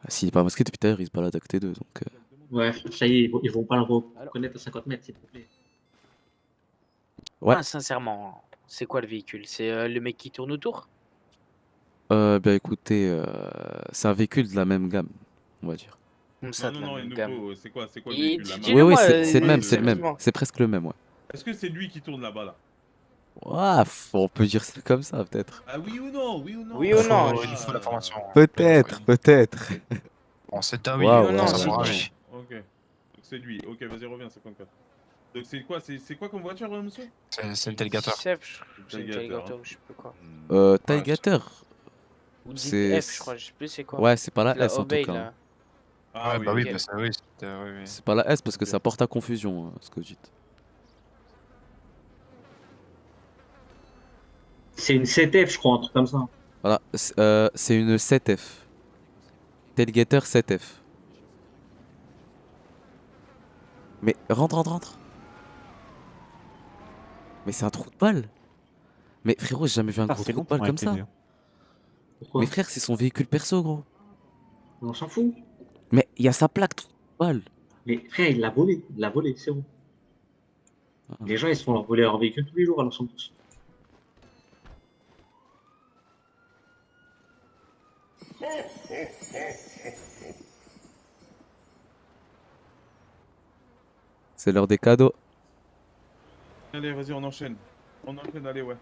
S'il est pas masqué depuis tout à l'heure, il se balade à côté d'eux. Donc, Ouais, ça y est, ils vont pas le reconnaître à 50 mètres, s'il te plaît. Ouais. Ah, sincèrement, c'est quoi le véhicule? C'est le mec qui tourne autour? Bah écoutez, c'est un véhicule de la même gamme, on va dire. Comme ça, Non, de non, la non, il même nous gamme. faut. C'est quoi le Et véhicule? La marque Oui, dis-le-moi, c'est le même, c'est le même. sérieusement. C'est presque le même, ouais. Est-ce que c'est lui qui tourne là-bas là? Ouah, on peut dire ça comme ça, peut-être. Ah oui ou non? Oui ou non? Oui ou non, Il nous faut l'information. Peut-être, peut-être. On sait oui, Waouh, Oui ou non, ça si pourra, tu- oui. Ok. Donc c'est lui. Ok, vas-y, reviens, 54. Donc c'est quoi? C'est quoi comme voiture, monsieur? C'est le délégateur. Chef, c'est une Alligator, Alligator, je sais plus quoi. Tigator. Ou dit C'est. F, je crois, je sais plus c'est quoi. Ouais, c'est pas la La S en tout Obey, cas. là. Ah Ouais, oui, bah oui, ok. ok. bah ça, oui. Oui, oui. C'est pas la S parce que Ok. ça porte à confusion, ce que vous dites. C'est une 7F, je crois, un truc comme ça. Voilà, c'est une 7F. Tailgater 7F. Mais rentre. Mais c'est un trou de balle. Mais frérot, j'ai jamais vu un gros trou de balle comme ça. Pourquoi? Mais frère, c'est son véhicule perso, gros. On s'en fout. Mais il y a sa plaque trou de balle. Mais frère, il l'a volé, c'est bon. Ah. Les gens, ils se font voler leur véhicule tous les jours à Los Santos. C'est l'heure des cadeaux. Allez, vas-y, on enchaîne. Allez, ouais.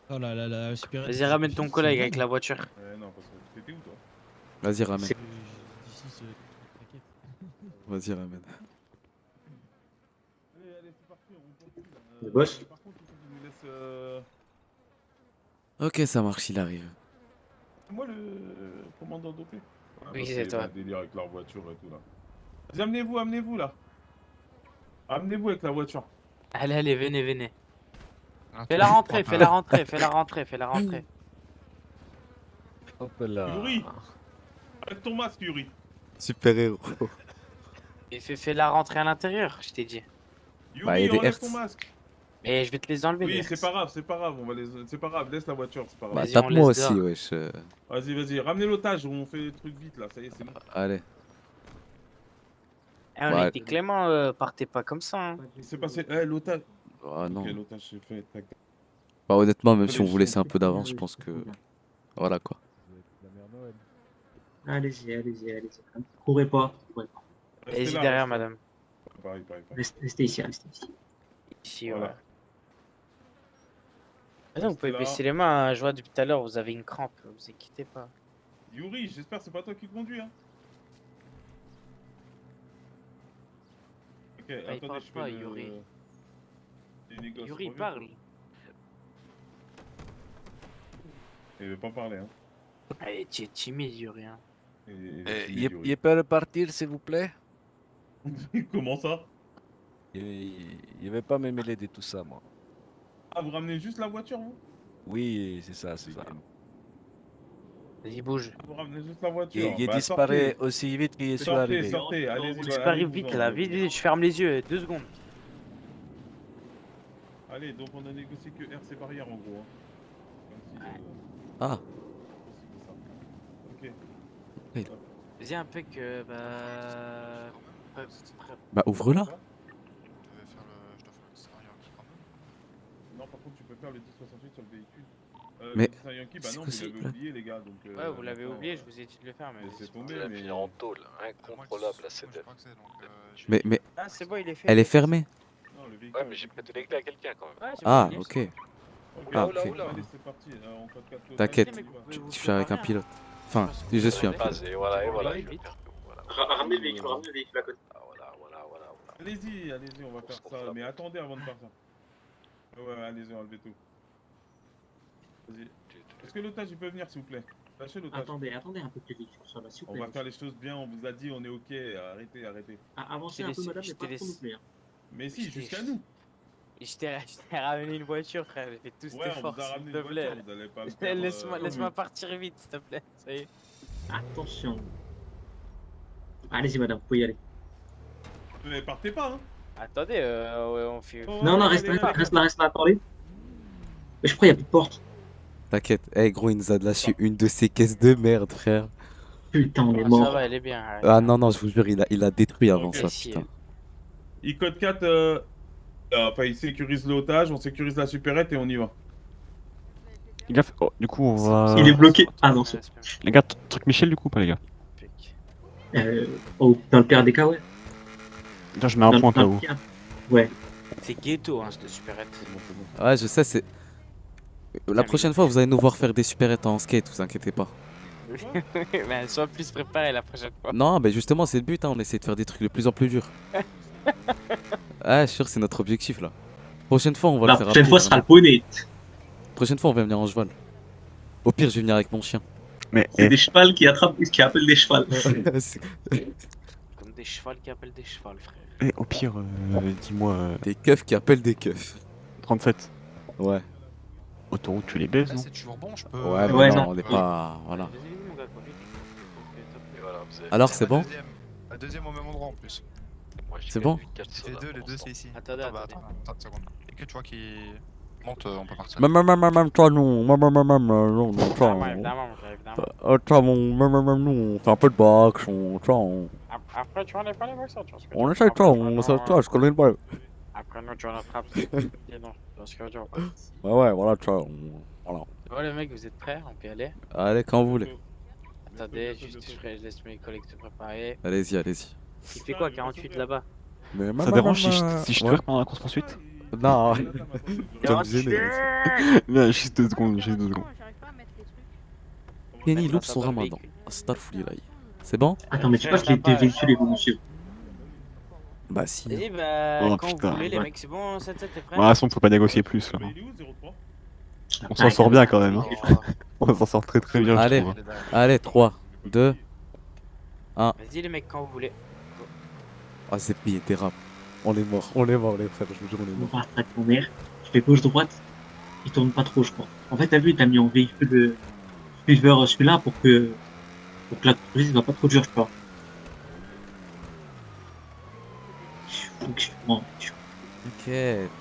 Oh là là là, super. Vas-y, ramène ton collègue avec la voiture. Non, parce que t'étais où toi? Vas-y, ramène. C'est- Vas-y, ramène. Allez, c'est parti, on poursuit là. Le boss? Par contre, il faut qu'il nous laisse. Ok, ça marche, il arrive. Moi, le commandant dopé. Oui, c'est toi. Un délire avec leur voiture et tout là. Vas-y, amenez-vous là. Amenez-vous avec la voiture. Allez, venez. Ah, Fais la rentrée. Hop là. Yuri, avec ton masque, Yuri. Super héros. Et fais la rentrée à l'intérieur, je t'ai dit. Yuri, Bah, il y a des enlève hertz. ton masque. Et je vais te les enlever. Oui, les c'est hertz. pas grave, c'est pas grave, laisse la voiture, c'est pas grave. Bah, Vas-y, on tape-moi laisse aussi, dehors. wesh. Vas-y, ramenez l'otage, on fait le truc vite là, ça y est, c'est bon. Allez. On Ouais. était Clément, partez pas comme ça. Hein. Il s'est passé. l'otage. Ah non. Ok, l'otage c'est fait, tac. Bah, honnêtement, même si on Allez, vous je laissait un peu d'avance, je pense que. Voilà quoi. Allez-y. Courez pas. Restez Allez-y là, derrière, restez. madame. Pareil. Restez ici. Ici, Voilà. ouais. Attends, vous pouvez là. baisser les mains, hein. Je vois depuis tout à l'heure, vous avez une crampe, vous inquiétez pas. Yuri, j'espère que c'est pas toi qui conduis, hein. Ok, il attendez, parle je pas, fais Yuri. les négociations. Yuri, parle. Il veut pas parler, hein. Allez, tu es timide, Yuri. Hein. Il peut repartir, s'il vous plaît? Comment ça? Il veut pas me mêler de tout ça, moi. Ah, vous ramenez juste la voiture, vous? Oui, c'est ça, c'est ça. Vas-y, bouge. Vous ramenez juste la voiture. Il Bah, disparaît sortez. aussi vite qu'il soit Sortez, arrivé. sortez, allez-y. Tu bah, arrives allez-vous vite en, là, allez-vous en. vite, je ferme les yeux, 2 secondes. Allez, donc on a négocié que RC barrière en gros. Hein. Comme si, Ouais. Ah. Ok. Vas-y, un peu que. Bah, ouvre-la. Je dois faire le scénario Yankee quand même. Non, par contre, tu peux faire le 1068 sur le véhicule. Mais Le Yankee, bah c'est non, quoi vous ce l'avez truc-là oublié, les gars. Donc, Ouais, vous l'avez maintenant, oublié, je vous ai dit de le faire, mais. laissez c'est pas tomber, Il va mais. finir en tôle, incontrôlable la Moi, j'ai CDF. pas accès, donc, je- Mais Ah, c'est bon, il est fait. elle est fermée. Non, le véhicule. Ouais, mais j'ai prêté les clés à quelqu'un quand même. Ouais, c'est Ah, bon, ok. Ok, Ah, oula, ok. oula. Allez, c'est parti. En code 4. T'inquiète, Mais vous pouvez Tu vous fais avec un préparer, pilote. Enfin, je suis un pilote. Vas-y, voilà, et voilà. Ouais, je vais vite. faire tout, voilà. Ramenez le véhicule à côté. Ah, voilà. Allez-y, on va faire ça. Mais attendez avant de faire ça. Ouais, allez-y, enlevez tout. Vas-y. Est-ce que l'otage il peut venir, s'il vous plaît? Lâchez l'otage. Attendez un peu que le véhicule soit là, s'il vous On plaît. va faire les choses bien, on vous a dit, on est ok. Arrêtez. Avancez Je un te peu, laisse- madame, je mais te pas trop laisse. non plus. Hein. Mais si, Je t'ai- jusqu'à nous. Je t'ai ramené une voiture, frère. J'ai fait tout cet Ouais, on effort, vous a s'il ramené te une plaît. voiture, vous allez pas me faire, Laisse-moi partir vite, s'il te plaît. Ça y est. Attention. Allez-y, madame, vous pouvez y aller. Mais partez pas, hein. Attendez, ouais, on fait. Oh, Non, allez, reste allez, là, attendez. Mais je crois qu'il n'y a plus de porte. T'inquiète. Eh gros, il nous a lâché une de ces caisses de merde, frère. Putain, on est Ça mort. va, elle est bien. Ah non, non, je vous jure, il a détruit avant Ok. ça, Si, putain. Il code 4, enfin, il sécurise l'otage, on sécurise la supérette et on y va. Les gars, oh, du coup, on va. Il est bloqué. Ah non, c'est Les gars, truc Michel, du coup, pas les gars. dans le pire des cas, ouais. Là, je mets un Dans, point dans KO. le pire. Ouais. C'est ghetto, hein, cette supérette. Ouais, je sais, c'est. La prochaine fois, vous allez nous voir faire des supérettes en skate, vous inquiétez pas. Mais sois plus préparé la prochaine fois. Non, mais justement, c'est le but, hein, on essaie de faire des trucs de plus en plus durs. Ah, je suis sûr, c'est notre objectif là. Prochaine fois, on va La le faire à prochaine pied, fois, ce sera le vraiment. poney. Prochaine fois, on va venir en cheval. Au pire, je vais venir avec mon chien. Mais, C'est des chevals qui attrapent, qui appellent des chevals. C'est- Comme des chevals qui appellent des chevals, frère. au pire, dis-moi, Des keufs qui appellent des keufs. 37. Ouais. Autoroute, tu les baises, Là, non? c'est toujours bon, je peux. Ouais, mais Ouais, non, non. on n'est pas. Voilà. Vas-y, mon gars, conduis. Et voilà, vous avez- Alors, c'est bon? La deuxième au même endroit en plus. Moi, j'ai C'est quand même bon vu quatre C'était sodas deux, les pour deux l'instant. c'est ici. Attendez, Attends, bah, attendez. attends une seconde. Et que tu vois qui monte, on peut partir. Même toi, non. Non, Évidemment, évidemment, mon gars, évidemment. toi, même nous, on fait un peu de boxe, Après, tu vois, on n'est pas les boxeurs, tu vois ce que on je essaie veux de dire. toi, je connais le bal. Après, nous, tu vois notre rap. Et non, tu vois ce que je veux dire. Ouais, voilà, tu vois, voilà. Bon, les mecs, vous êtes prêts? On peut y aller? Allez, quand vous voulez. Attendez, juste, je laisse mes collègues se préparer. Allez-y, allez-y. Il fait quoi, 48 là-bas? Mais Ça dérange si je twerk pendant la course poursuite? Non, Attends, tu vas me gêner. Non, juste 2 secondes, juste 2 secondes. Kenny loupe son ramadan. Astaghfirullah. C'est bon? Attends, mais tu penses que les deux véhicules ils vont nous suivre. Bah si. Vas-y, bah, Oh, quand putain. vous voulez, les Ouais. mecs, c'est bon, 7-7, t'es prêt? Ouais, de toute façon, faut pas négocier plus, là. Mais il est où, 03? On s'en sort bien quand même, hein. Oh. On s'en sort très très bien, Allez. je trouve. Allez, 3, 2. Vas-y, les mecs, quand vous voulez. Ah, c'est payé, t'es rap. On est mort, les frères, je vous jure, on est On mort. va attaquer mon mère. Je fais gauche-droite. Il tourne pas trop, je crois. En fait, t'as vu, t'as mis en véhicule suiveur celui-là pour que la conduite soit pas trop dure, je crois.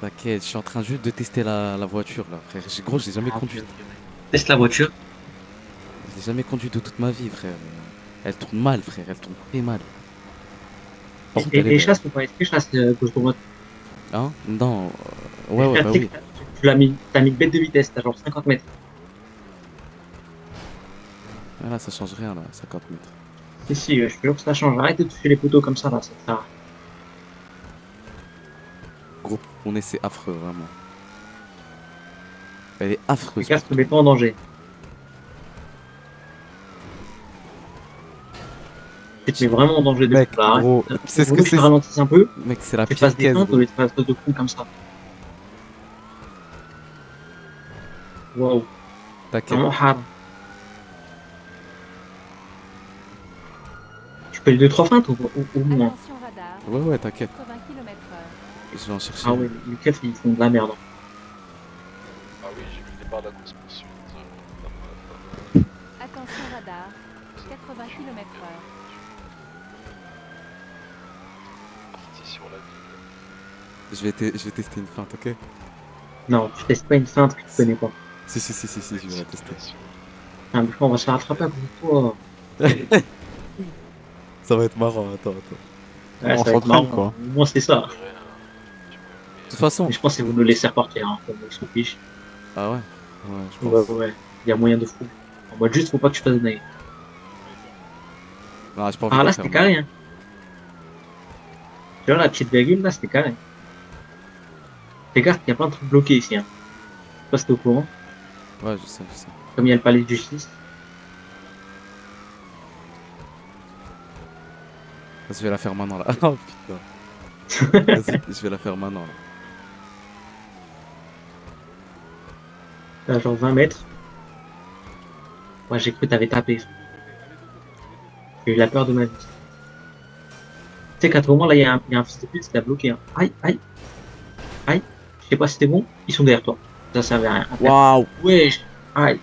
T'inquiète, je suis en train juste de tester la voiture là, frère. Gros, je l'ai jamais conduite. Teste la voiture. Je l'ai jamais conduite de toute ma vie, frère. Elle tourne mal, frère, elle tourne très mal. Par contre, elle est Et belle. chasse ou pas? Est-ce que chasse gauche-droite? Hein? Non. Ouais, bah oui. T'as mis bête de vitesse, t'as genre 50 mètres. Ah, là, ça change rien, là, 50 mètres. Si, je te jure que ça change. Arrête de toucher les poteaux comme ça, là. Ça. Gros, on est, c'est affreux, vraiment. Elle est affreuse. Regarde, te mets pas en danger. Tu te mets vraiment en danger de Mec, coup, là. Arrête. gros, tu sais ce Vaut que mieux c'est? tu ralentisses un peu, Mec, c'est la tu pire fasses des caisse, feintes gros. au lieu de faire de coups comme ça. Waouh, T'inquiète. vraiment hard. Tu peux les 2-3 feintes au moins. Attention radar, Ouais, t'inquiète. 80 km/h. Je vais en chercher. Ah ouais, les keufs ils font de la merde. Ah oui, j'ai vu le départ de la course poursuite. Attention radar, 80 km/h. Parti sur la ville. Je vais tester une feinte, ok? Non, tu testes pas une feinte que tu connais pas. Si, je vais la tester. Ah, des fois, on va se faire attraper à cause de toi. Ça va être marrant, attends. Ouais, On ça va être s'entraîne, marrant. quoi. Au moins, c'est ça. De toute façon. Mais je pense que vous nous laissez repartir, hein, comme on s'en fiche. Ah ouais? Ouais, je pense. Ouais. Il y a moyen de fou. En mode juste, faut pas que tu fasses de naïf. Non, j'ai pas envie Ah de là, le c'était faire, carré, hein. Tu vois, la petite virgule, là, c'était carré. Fais gaffe, il y a plein de trucs bloqués ici, hein. Je sais pas si t'es au courant. moi. Ouais, je sais. Comme il y a le palais de justice. Je vais la faire maintenant, là. Oh, putain. Vas-y, je vais la faire maintenant, là. Là, genre 20 mètres. Ouais, j'ai cru que t'avais tapé. J'ai eu la peur de ma vie. Tu sais qu'à tout moment, là, il y a un fils de pute qui t'a bloqué. Hein. Aïe. Je sais pas si c'était bon. Ils sont derrière toi. Ça servait à rien. Waouh! Wesh. Aïe.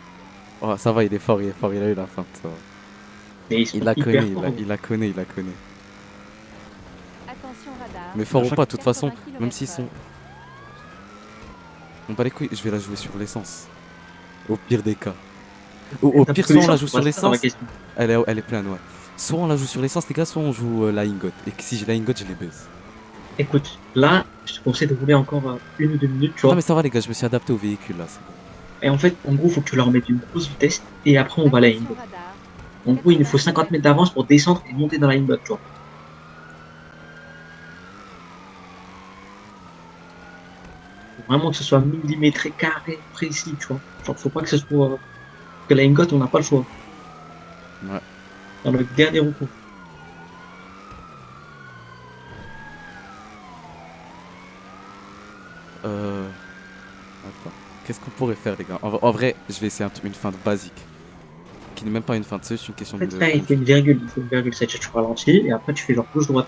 Oh, ça va, il est fort, il a eu la feinte, ça va. Mais ils sont Il la hyper connaît, forts. il la connaît. Attention radar. Mais fort ou pas, de toute 80 façon, km/h. même s'ils sont. On bat les couilles, je vais la jouer sur l'essence. Au pire des cas. Au T'as pire, pris soit on la l'essence joue ou sur pas, c'est ça, ma l'essence. question. Elle est pleine, ouais. Soit on la joue sur l'essence, les gars, soit on joue la ingot. Et que si j'ai la ingot, je les baise. Écoute, là, je te conseille de rouler encore 1 ou 2 minutes, tu Non, vois. mais ça va, les gars, je me suis adapté au véhicule là. C'est bon. Et en fait, en gros, faut que tu leur mettes une grosse vitesse et après, on va à la Attention ingot. radar. En gros, il nous faut 50 mètres d'avance pour descendre et monter dans la ingot, tu vois. Faut vraiment que ce soit millimétré, carré, précis, tu vois. Genre, faut pas que ce soit. Que la ingot, on n'a pas le choix. Ouais. Dans le dernier recours. Attends. Qu'est-ce qu'on pourrait faire, les gars? En vrai, je vais essayer une feinte basique. Qui n'est même pas une feinte, c'est juste une question En fait, de. là, il faut une virgule. Il faut une virgule, c'est-à-dire que tu ralentis et après, tu fais genre gauche-droite.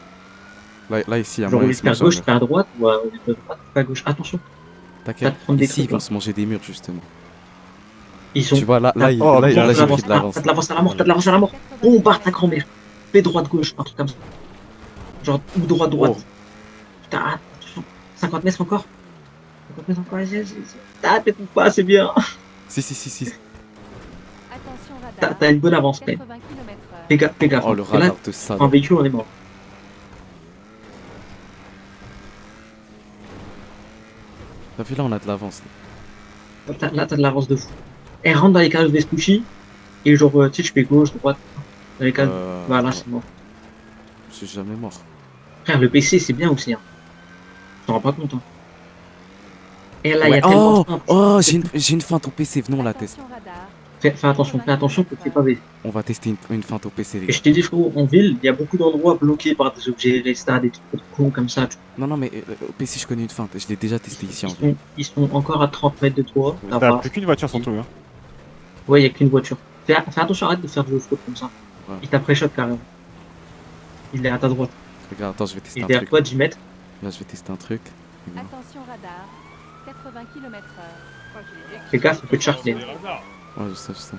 Là, ici, il y a Genre, au moyen lieu de de se faire manger un gauche, mur. tu fais à droite ou au lieu de droite, tu fais à gauche. Attention, T'inquiète, vas te prendre des ici, ils trucs, vont là. se manger des murs, justement. Ils sont. Tu vois, là, T'as- il- oh, là, t'as là, de j'ai l'avance, pris de l'avance. T'as de l'avance à la mort, t'as de l'avance à la mort. Bon, barre ta grand-mère. Fais droite-gauche, un truc comme ça. Genre, ou droite-droite. Oh. Putain, attention. 50 mètres encore. 50 mètres encore, vas-y. Ah, t'écoutes pas, c'est bien. Si. Attention radar. T'as une bonne avance, mais. 80 km/h. Fais gaffe. Oh, hein, le parce que là, radar de ça. en véhicule, on est mort. T'as vu, là, on a de l'avance. Là, t'as de l'avance de fou. Elle rentre dans les cases de Vespucci. Et genre, tu sais, tu fais gauche, droite. Dans les cases. Voilà, c'est mort. Je suis jamais mort. Frère, le PC, c'est bien aussi. Hein. Tu t'en rends pas compte. Hein. Et là, il y Ouais. a tellement de temps. Oh, j'ai une feinte au PC, venons la tester. Attention radar. Fais attention que tu pas baisé. On va tester une feinte au PC, les Et gars. je t'ai dit, frérot, en ville, il y a beaucoup d'endroits bloqués par des objets restats, des trucs cons comme ça. Non, mais au PC, je connais une feinte. Je l'ai déjà testé ici en ville. Ils sont encore à 30 mètres de toi. Ça T'as va. plus qu'une voiture surtout. Hein. Ouais, il y a qu'une voiture. Fais attention, arrête de faire du off-road comme ça. Ouais. Il t'appré-shot carrément. Il est à ta droite. Regarde, attends, je vais tester Il est un derrière truc. toi, 10 mètres. Là, je vais tester un truc. Attention radar. 80 km/h. Fais gaffe, il peut te charger. Des radars. Ouais, je sais.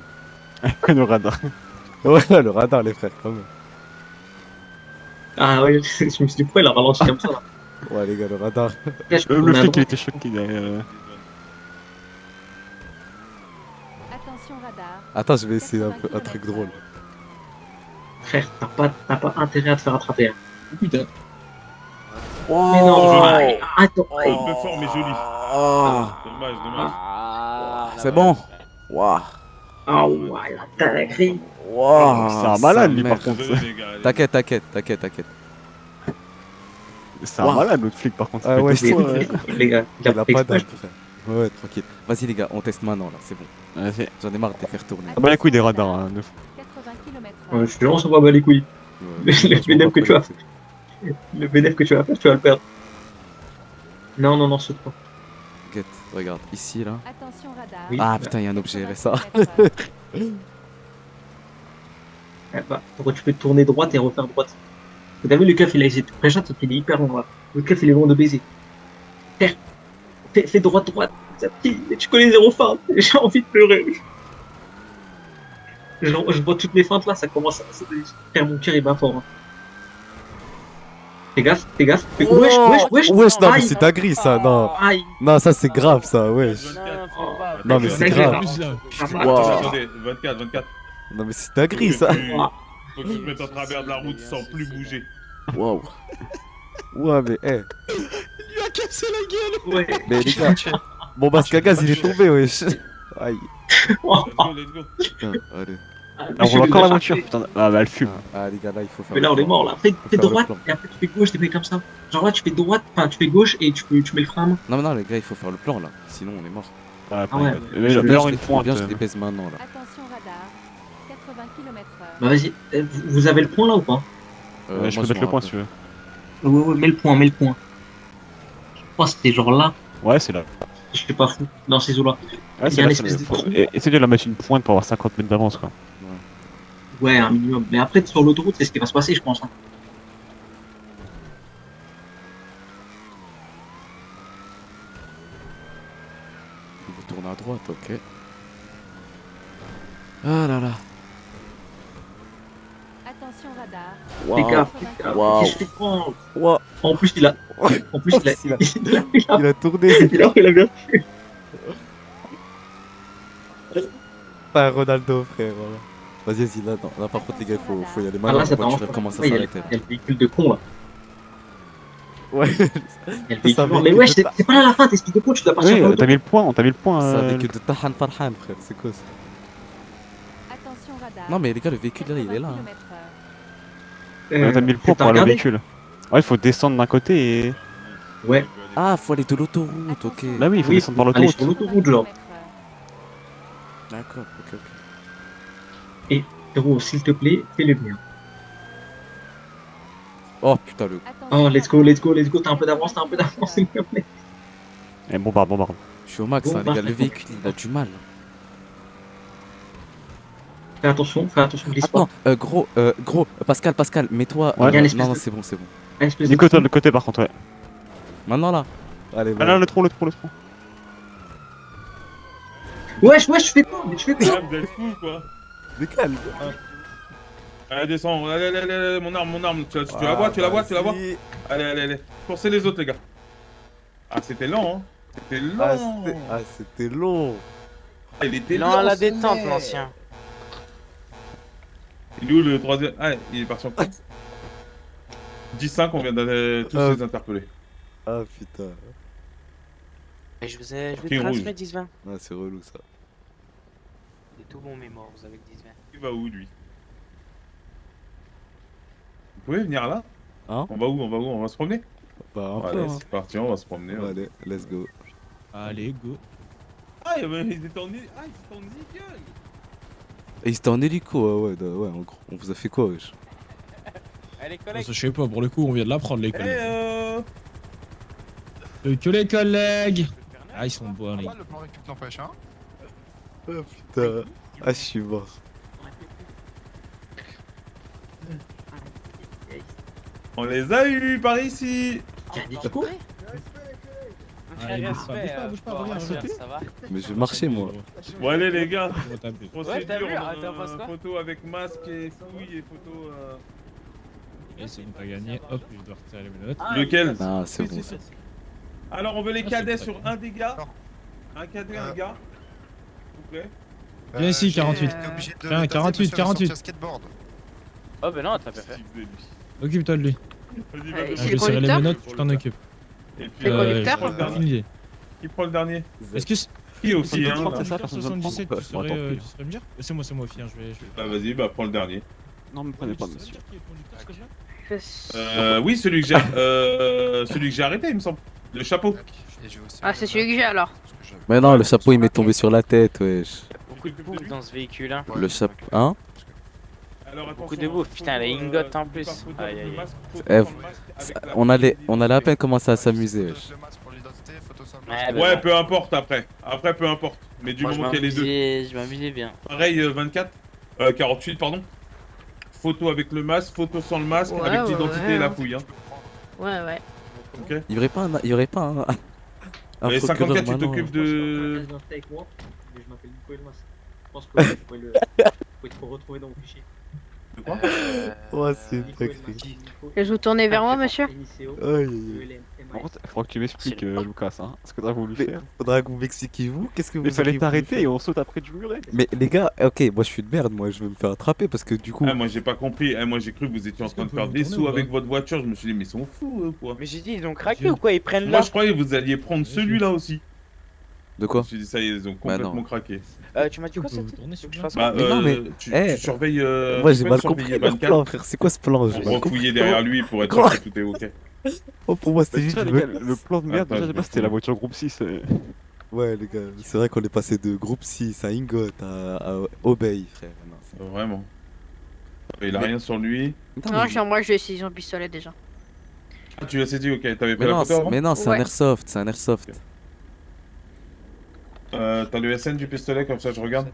Le radar. Ouais, le radar, les frères, quand même. Ah ouais, je me suis dit, pourquoi il a ralenti comme ça là? Ouais, les gars, le radar. Là, je peux Le tourner à flic, il droite. était choqué derrière. Attention radar. Attends, je vais essayer un 80 truc km/h. drôle. Frère, t'as pas intérêt à te faire attraper. Hein. Putain. Mais non, attends. Un peu fort, mais joli. Dommage. C'est bon. Waouh. Ah ouais, t'as la grille. Waouh. C'est un malade, lui, par contre. Désolé, les gars. T'inquiète. C'est un Waouh. malade, l'autre flic, par contre. Ah ouais, c'est Les gars, il a Il a pris pas exprès. d'âme, frère. Ouais, tranquille. Vas-y, les gars, on teste maintenant, là, c'est bon. Vas-y. J'en ai marre de les faire tourner. Ah bah les couilles des radars, hein, de fou. 80 km/h. Je te lance, on va battre les couilles. Ouais, Le je vois bénéf pas que tu quoi as. Le bénéf que tu vas faire, tu vas le perdre. Non, saute pas. Guette, regarde, ici, là. Attention radar. Oui. Ah putain, il y a un objet 80 RSA. km/h. Eh bah, pourquoi tu peux tourner droite et refaire droite? T'as vu, le keuf, il a essayé de te pré-shot, sauf qu'il est hyper loin. Là. Le keuf, il est loin de baiser. Frère, fais droite. Tu connais zéro feinte. J'ai envie de pleurer. Je vois toutes les feintes là, ça commence à. Frère, mon cœur est bas fort. Hein. Fais gaffe. Wesh. Wesh, non, mais Aïe. c'est ta grille, ça, non. Aïe. Non, ça, c'est grave, ça, wesh. Non, mais c'est grave. Wow. Attendez, 24. Non, mais c'est ta grille, ça. Faut que tu te mettes en travers de la route sans plus bouger. Waouh. Ouais, mais, Il lui a cassé la gueule. Ouais. mais les gars. Bon, bah, Skagaz, il est tombé, wesh. Aïe. Let's go. Putain, allez. On roule encore la voiture, putain. Ah bah elle fume. Ah, les gars, là, il faut faire. Mais là, on est mort là. Fais faire droite le plan. et après tu fais gauche, des trucs comme ça. Genre là, tu fais droite, enfin tu fais gauche et tu mets le frein à main. Non, les gars, il faut faire le plan, là. Sinon, on est mort. Ah ouais. Mais il va y avoir une pointe. Bien, je les baise maintenant, là. Attention radar. 80 km/h. Bah vas-y, vous avez le point là ou pas? Ouais, je moi, peux mettre le point si tu veux. Ouais, mets le point. Je crois que c'était genre là. Ouais, c'est là. Je suis pas fou. Dans ces eaux-là. Ouais, Il y c'est a là. une espèce de trou. Essaye de la mettre une pointe pour avoir 50 mètres d'avance, quoi. Ouais, un minimum. Mais après, sur l'autoroute, c'est ce qui va se passer, je pense. Hein. Vous tournez à droite, ok. Ah là là. Attention radar. Fais gaffe. Waouh. Je fais prendre. Waouh. En plus, il a Il a tourné. il a bien. pas un Ronaldo, frère. Voilà. Vas-y, là, non. Là, par contre, les gars, faut y aller Ah maintenant. là, ça La voiture, t'arrange elle pas. commence à Ouais, il y a s'arrêter. le véhicule de con là. Ouais. Il y a le Ça, véhicule ça lourd. Mais véhicule wesh, de c'est pas là la fin, t'expliques de con, tu dois partir Oui, par t'as l'autoroute. mis le point, on t'a mis le point. C'est un véhicule de Tahan Farhan, frère. C'est quoi ça? Attention radar. Non, mais les gars, le véhicule là, il est là. hein. 80 km/h. T'as mis le point T'as pour le regardé? véhicule. Ouais, il faut descendre d'un côté et. Ouais. Ah, faut aller de l'autoroute, ok. Là, oui, il faut Oui, descendre par aller l'autoroute. sur l'autoroute, genre. D'accord, ok, ok. Et frérot, s'il te plaît, fais le bien. Oh putain, le. Oh, let's go, t'as un peu d'avance, s'il te plaît. Et bombarde, bombarde. Je suis au max, Bon, hein, les gars. bah, Le véhicule, il a du mal. Fais attention, glisse pas. Attends, gros, Pascal, mets-toi. Ouais. Il y a une espèce non, non, de- c'est bon, c'est bon. Un espèce Nico, toi, de de... l'autre côté, par contre, ouais. Maintenant là. Allez, Ah non, le tronc. Wesh, je fais quoi? Mais tu fais Ah, quoi? vous êtes fous quoi. Décale. Allez, descends. Allez, mon arme. Tu la vois. Allez. Forcez les autres, les gars. Ah, c'était lent, hein. C'était lent. C'était long. Ah, il était Non, lent, à la ce détente, mec. l'ancien. Il est où le troisième? Ah, il est parti en course. 10-5, on vient de tous les interpeller. Ah putain. Et je vais Pris rouge. transmettre 10-20. Ah, c'est relou ça. C'est tout mon mémoire, vous avec 10-20. Il va où, lui? Vous pouvez venir là? Hein? On va où? On va se promener? Bah, un peu. Allez, Hein. c'est parti, on va se promener. Ouais. Allez, let's go. Allez, go. Ah, ils étaient en Nigel. Et c'était en hélico, ouais, en gros. On vous a fait quoi, wesh? Allez, collègues. Je sais pas, pour le coup, on vient de l'apprendre, les Eh collègues. Que les collègues. Ah, ils sont bons, les Pas le plan récup n'empêche, hein. Oh putain. Ah, je suis mort. On les a eu par ici. Allez, bouge pas, bouge pas, regarde, regarde. Ça va? Mais je vais marcher, moi. Bon, allez, les gars. On va taper. Ouais, t'as vu, Procédure, attends, passe quoi? photo avec masque et fouille et photo. Et c'est une pas gagné. Hop, je dois retirer les menottes. Lequel? Ah, c'est Si, bon si, ça. si. Alors, on veut les Ah, cadets c'est sur un des gars. Un cadet, un gars. S'il vous plaît. Viens ici, 48. T'es obligé de Tiens, le 48, taser, monsieur, 48. sur un skateboard. Oh, ben non, t'as pas fait. Occupe-toi de lui. Vas-y, Ah, vas-y. je vais serrer les menottes, je t'en occupe. Et puis, Euh, qui prend le j'ai dernier aucune idée. Qui prend le dernier? Est-ce que c'est. Qui aussi, hein? c'est ça, personne ne prend. 77, Ouais, tu saurais, tant pis. tu saurais me dire? C'est moi, Fille, hein, je vais. Bah, vas-y, bah, prends le dernier. Non, me prenez pas, Tu saurais monsieur. dire qui est le conducteur, s'il te plaît? Oui, celui que j'ai arrêté, il me semble. Le chapeau. Et je vais aussi Ah, c'est celui que j'ai alors. Mais non, le chapeau, il m'est tombé sur la tête, wesh. Beaucoup de bouffe dans ce véhicule, hein. Le chapeau. Hein? Alors, Beaucoup de bouffe, putain, la ingote en plus. Aïe, aïe, aïe. On allait à peine commencer à s'amuser, wesh. Ouais, peu importe après. Après, peu importe. Mais du Moi, je moment qu'il y a les deux. je m'amusais bien. Pareil, 24. 48, pardon. Photo avec le masque, photo sans le masque, Ouais, avec ouais, l'identité ouais, et la hein. fouille. Hein. Ouais. Ok. Il y aurait pas un. Un Mais procureur 54, tu maintenant. t'occupes de. avec moi, mais je m'appelle Nico Elmas. Je pense que vous pouvez te retrouver dans vos fichiers. De quoi Oh, c'est Nico Elmas. sacré. Et je vous tournez vers moi, monsieur? Aïe, aïe, aïe. Par contre, il faudra que tu m'expliques, Lucas, hein, ce que t'as voulu faire. Faudra que vous m'expliquiez vous. Qu'est-ce que vous Il fallait auriez voulu t'arrêter faire et on saute après du muret. Mais les gars, ok, moi je suis de merde, moi je vais me faire attraper parce que du coup. Ah, moi j'ai pas compris. Ah, moi j'ai cru que vous étiez en train de faire des sous avec votre voiture. Je me suis dit, mais ils sont fous eux quoi. Mais j'ai dit, ils ont craqué ou quoi? Ils prennent Moi là. je croyais que vous alliez prendre celui-là aussi. De Je quoi? me suis dit, ça y est, ils ont complètement craqué. Tu m'as dit quoi, Vous c'était? tournez, s'il vous plaît? Bah, Mais non, mais- tu eh, surveilles. Moi tu j'ai peux mal surveiller compris leur 24 plan, frère. C'est quoi ce plan? J'ai pour mal compris. refouiller derrière lui pour être Comment sûr que tout est ok. Oh, pour moi c'était juste. Les gars, le plan de merde, Attends, déjà, je de me base, c'était la fous. voiture groupe 6. Ouais, les gars, c'est vrai qu'on est passé de groupe 6 à Ingot à Obey, frère. Non, c'est- Vraiment. Il a rien sur lui. Non, sur moi, j'ai saisi son pistolet déjà. Ah, tu l'as saisi, ok. T'avais fait Mais la non, photo avant mais non, c'est un Ouais. airsoft, c'est un airsoft. T'as le SN du pistolet, comme ça je regarde.